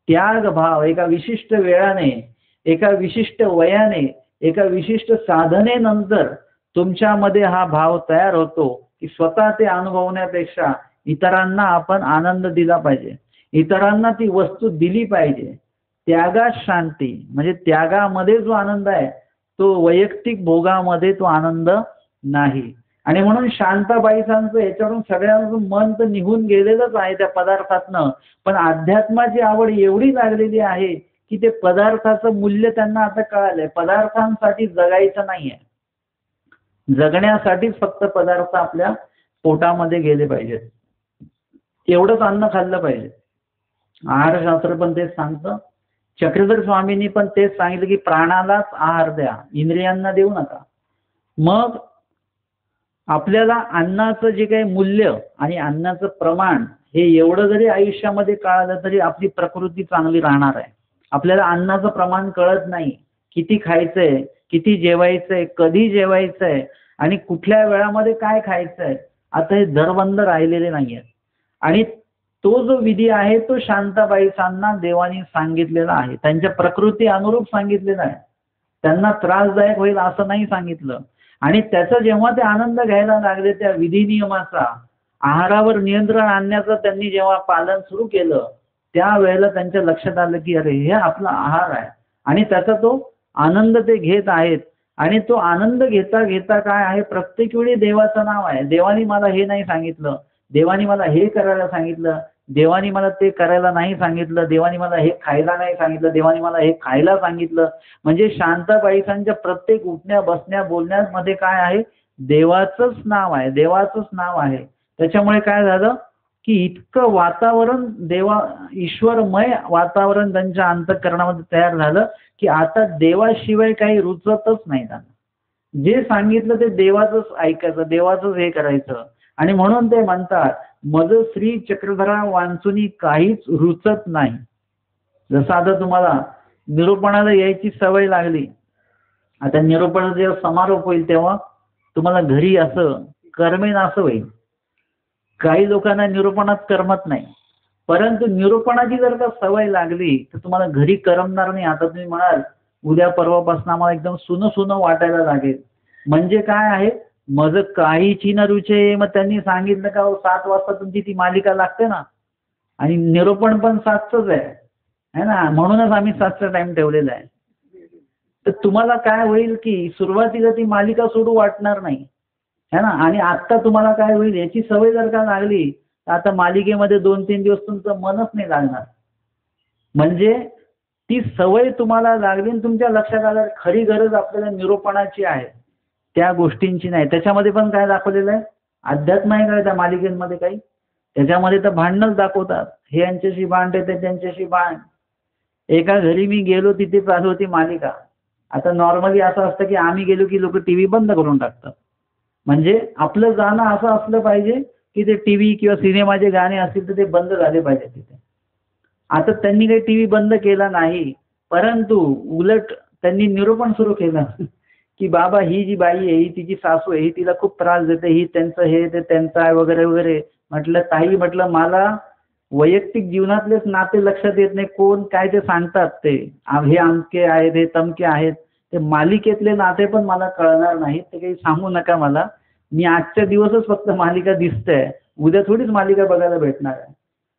त्याग भाव एका विशिष्ट वेळाने, एका विशिष्ट वयाने, एका विशिष्ट साधनेनंतर तुमच्यामध्ये हा भाव तयार होतो की स्वतः ते अनुभवण्यापेक्षा इतरांना आपण आनंद दिला पाहिजे, इतरांना ती वस्तू दिली पाहिजे. त्यागात शांती, म्हणजे त्यागामध्ये जो आनंद आहे तो वैयक्तिक भोगामध्ये तो आनंद नाही. आणि म्हणून शांताबाईसांचं याच्यावरून सगळ्यांचं मन तर निघून गेलेलंच आहे त्या पदार्थातनं, पण अध्यात्माची आवड एवढी लागलेली आहे की ते पदार्थाचं मूल्य त्यांना आता कळालंय. पदार्थांसाठी जगायचं नाहीये, जगण्यासाठीच फक्त पदार्थ आपल्या पोटामध्ये गेले पाहिजेत, एवढंच अन्न खाल्लं पाहिजे. आहारशास्त्र पण तेच सांगतं. चक्रधर स्वामींनी पण तेच सांगितलं की प्राणालाच आहार द्या, इंद्रियांना देऊ नका. मग आपल्याला अन्नाचं जे काही मूल्य आणि अन्नाचं प्रमाण हे एवढं जरी आयुष्यामध्ये कळालं तरी आपली प्रकृती चांगली राहणार आहे. आपल्याला अन्नाचं प्रमाण कळत नाही, किती खायचंय, किती जेवायचंय, कधी जेवायचंय आणि कुठल्या वेळामध्ये काय खायचंय, आता हे दरबंद राहिलेले नाहीये. आणि तो जो विधी आहे तो शांताबाईसांना देवानी सांगितलेला आहे, त्यांच्या प्रकृती अनुरूप सांगितलेला आहे. त्यांना त्रासदायक होईल असं नाही सांगितलं. आणि त्याचा जेव्हा ते आनंद घ्यायला लागले, त्या विधी नियमाचा, आहारावर नियंत्रण आणण्याचं त्यांनी जेव्हा पालन सुरू केलं त्यावेळेला त्यांच्या लक्षात आलं की अरे हे आपला आहार आहे आणि त्याचा तो आनंद ते घेत आहेत. आणि तो आनंद घेता घेता काय आहे, प्रत्येक वेळी देवाचं नाव आहे. देवानी मला हे नाही सांगितलं, देवानी मला हे करायला सांगितलं, देवानी मला ते करायला नाही सांगितलं, देवानी मला हे खायला नाही सांगितलं, देवानी मला हे खायला सांगितलं. म्हणजे शांताबाईसांच्या प्रत्येक उठण्या बसण्या बोलण्यामध्ये काय आहे, देवाचंच नाव आहे, देवाचंच नाव आहे. त्याच्यामुळे काय झालं की इतकं वातावरण ईश्वरमय वातावरण त्यांच्या अंतःकरणामध्ये तयार झालं की आता देवाशिवाय काही रुचतच नाही त्यांना. जे सांगितलं ते देवाचंच ऐकायचं, देवाचंच हे करायचं. आणि म्हणून ते म्हणतात मज श्री चक्रधरा वांचुनी काहीच रुचत नाही. जसं आता तुम्हाला निरूपणाला यायची सवय लागली, आता निरूपणाचा जेव्हा समारोप होईल तेव्हा तुम्हाला घरी असं करमेन असं होईल. काही लोकांना निरूपणात करमत नाही, परंतु निरूपणाची जर का सवय लागली तर तुम्हाला घरी करमणार नाही. आता तुम्ही म्हणाल उद्या परवापासून आम्हाला एकदम सुनं सुनं वाटायला लागेल. म्हणजे काय आहे, मज काहीची न रुचे. मग त्यांनी सांगितलं का 7 वाजता तुमची ती मालिका लागते ना, आणि निरूपण पण 7च आहे ना, म्हणूनच आम्ही 7चा टाइम ठेवलेला आहे. तर तुम्हाला काय होईल की सुरुवातीला ती मालिका सोडू वाटणार नाही है ना. आणि आत्ता तुम्हाला काय होईल, याची सवय जर का लागली तर आता मालिकेमध्ये 2-3 दिवस तुमचं मनच नाही लागणार. म्हणजे ती सवय तुम्हाला लागली आणि तुमच्या लक्षात आलं खरी गरज आपल्याला निरूपणाची आहे, त्या गोष्टींची नाही. त्याच्यामध्ये पण काय दाखवलेलं आहे, अध्यात्म आहे काय त्या मालिकेमध्ये काही. त्याच्यामध्ये तर भांडणच दाखवतात, हे यांच्याशी भांडते ते त्यांच्याशी भांड. एका घरी मी गेलो, तिथे चालू होती मालिका. आता नॉर्मली असं असतं की आम्ही गेलो की लोक टीव्ही बंद करून टाकतात. म्हणजे आपलं जाणं असं असलं पाहिजे की ते टीव्ही किंवा सिनेमाचे गाणे असतील तर ते बंद झाले पाहिजे तिथे. आता त्यांनी काही टीव्ही बंद केला नाही, परंतु उलट त्यांनी निरूपण सुरू केलं की बाबा ही जी बाई आहे, ही तिची सासू आहे, ही तिला खूप त्रास देते, ही त्यांचं हे ते त्यांचं आहे वगैरे वगैरे. म्हटलं ताई, म्हटलं मला वैयक्तिक जीवनातलेच नाते लक्षात येत नाही, कोण काय ते सांगतात ते हे अमके आहेत हे तमके आहेत, ते मालिकेतले नाते पण मला कळणार नाहीत. ते काही सांगू नका मला, मी आजच्या दिवसच फक्त मालिका दिसते, उद्या थोडीच मालिका बघायला भेटणार आहे.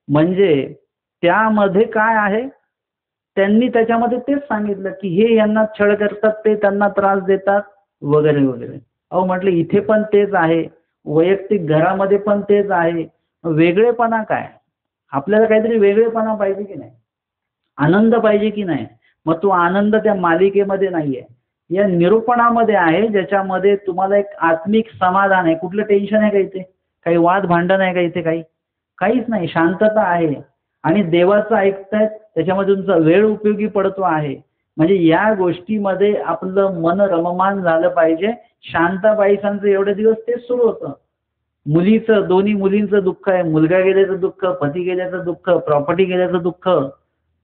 म्हणजे त्यामध्ये काय आहे, त्यांनी त्याच्यामध्ये तेच सांगितलं की हे यांना छळ करतात, ते त्यांना त्रास देतात वगैरे वगैरे. अहो म्हटलं इथे पण तेच आहे, वैयक्तिक घरामध्ये पण तेच आहे. वेगळेपणा काय, आपल्याला काहीतरी वेगळेपणा पाहिजे की नाही, आनंद पाहिजे की नाही. मग तो आनंद त्या मालिकेमध्ये नाहीये, या निरूपणामध्ये आहे, ज्याच्यामध्ये तुम्हाला एक आत्मिक समाधान आहे. कुठलं टेन्शन आहे का इथे, काही वाद भांडण आहे का इथे, काहीच नाही, शांतता आहे. आणि देवाचं ऐकतायत, त्याच्यामध्ये तुमचा वेळ उपयोगी पडतो आहे. म्हणजे या गोष्टीमध्ये आपलं मन रममान झालं पाहिजे. शांताबाईसांचं एवढे दिवस तेच सुरू होतं. मुलीचं, दोन्ही मुलींचं दुःख आहे, मुलगा गेल्याचं दुःख, पती गेल्याचं दुःख, प्रॉपर्टी गेल्याचं दुःख,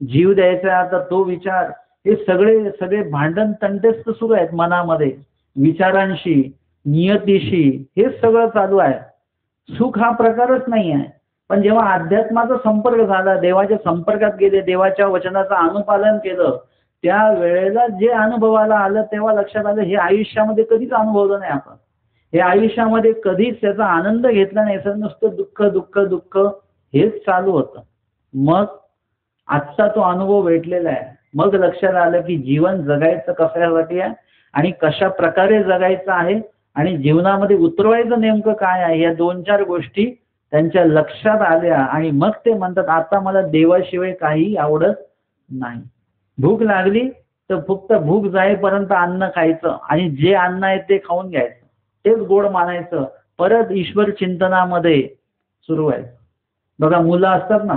जीव द्यायचा आता तो विचार, हे सगळे भांडण तंटेच सुरू आहेत मनामध्ये, विचारांशी, नियतीशी, हे सगळं चालू आहे. सुख हा प्रकारच नाही आहे. पण जेव्हा अध्यात्माचा संपर्क झाला, देवाच्या संपर्कात गेले, देवाच्या वचनाचं अनुपालन केलं, त्या वेळेला जे अनुभवाला आलं तेव्हा लक्षात आलं हे आयुष्यामध्ये कधीच अनुभवलं नाही आपण, हे आयुष्यामध्ये कधीच त्याचा आनंद घेतला नाही, सर नुसतं दुःख दुःख दुःख हेच चालू होतं. मग आजचा तो अनुभव भेटलेला आहे. मग लक्षात आलं की जीवन जगायचं कशासाठी आहे आणि कशा प्रकारे जगायचं आहे आणि जीवनामध्ये उतरवायचं नेमकं काय आहे, या 2-4 गोष्टी त्यांच्या लक्षात आल्या. आणि मग ते म्हणतात आता मला देवाशिवाय काही आवडत नाही. भूक लागली तर फक्त भूक जाईपर्यंत अन्न खायचं आणि जे अन्न आहे ते खाऊन घ्यायचं, तेच गोड मानायचं, परत ईश्वर चिंतनामध्ये सुरू आहे. बघा मुलं असतात ना,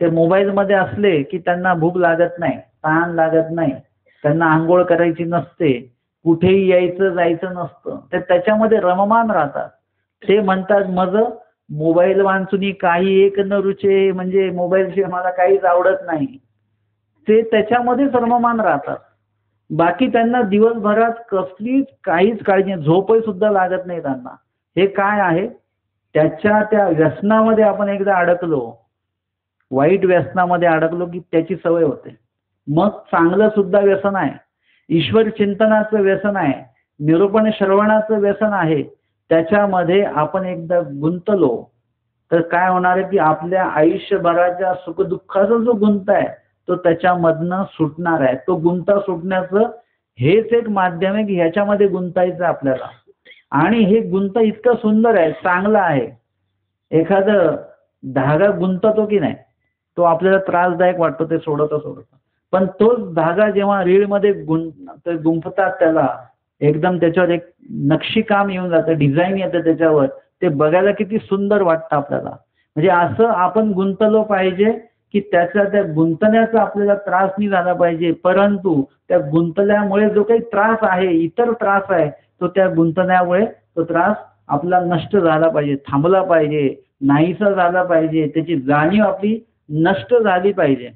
ते मोबाईलमध्ये असले की त्यांना भूक लागत नाही, तहान लागत नाही, त्यांना आंघोळ करायची नसते, कुठेही यायचं जायचं नसतं, ते त्याच्यामध्ये रममान राहतात. ते म्हणतात मज मोबाईल वांचुनी काही एक न रुचे, म्हणजे मोबाईलशिवाय मला काहीच आवडत नाही. ते त्याच्यामध्येच रममान राहतात. बाकी त्यांना दिवसभरात कसलीच काहीच काळजी नाही, झोपही सुद्धा लागत नाही त्यांना. हे काय आहे, त्या व्यसनामध्ये आपण एकदा अडकलो, वाईट व्यसनामध्ये अडकलो की त्याची सवय होते. मग चांगलं सुद्धा व्यसन आहे, ईश्वर चिंतनाचं व्यसन आहे, निरूपण श्रवणाचं व्यसन आहे. त्याच्यामध्ये आपण एकदा गुंतलो तर काय होणार आहे की आपल्या आयुष्यभराच्या सुखदुःखाचा जो गुंता आहे तो त्याच्यामधनं सुटणार आहे. तो गुंता सुटण्याचं हेच एक माध्यम आहे की ह्याच्यामध्ये गुंतायचं आपल्याला. आणि हे गुंता इतकं सुंदर आहे, चांगलं आहे. एखादं धागा गुंततो की नाही, तो आपल्याला त्रासदायक वाटतो, ते सोडत, पण तोच धागा जेव्हा रीळमध्ये गुंफतात त्याला, एकदम त्याच्यावर एक नक्षीकाम येऊन जातं, डिझाईन येतं त्याच्यावर, ते बघायला किती सुंदर वाटतं आपल्याला. म्हणजे असं आपण गुंतलो पाहिजे की त्या गुंतण्याचा आपल्याला त्रास नाही झाला पाहिजे, परंतु त्या गुंतल्यामुळे जो काही त्रास आहे, इतर त्रास आहे, तो त्या गुंतण्यामुळे तो त्रास आपला नष्ट झाला पाहिजे, थांबला पाहिजे, नाहीसा झाला पाहिजे, त्याची जाणीव आपली नष्ट झाली पाहिजे.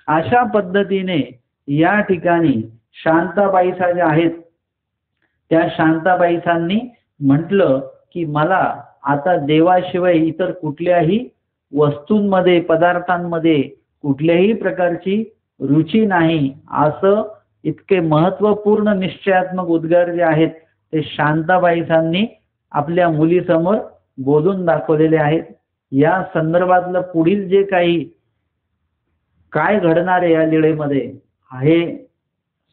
अशा पद्धतीने या ठिकाणी शांताबाईसा ज्या आहेत त्या शांताबाईसांनी म्हटलं की मला आता देवाशिवाय इतर कुठल्याही वस्तूंमध्ये, पदार्थांमध्ये कुठल्याही प्रकारची रुची नाही, असं इतके महत्वपूर्ण निश्चयात्मक उद्गार जे आहेत ते शांताबाईसांनी आपल्या मुलीसमोर बोलून दाखवलेले आहेत. या संदर्भातलं पुढील जे काही काय घडणार आहे या लीळेमध्ये, हे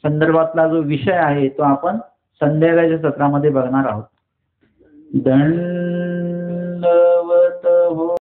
संदर्भातला जो विषय आहे तो आपण संध्याकाळच्या सत्रामध्ये बघणार आहोत. दंडवत हो.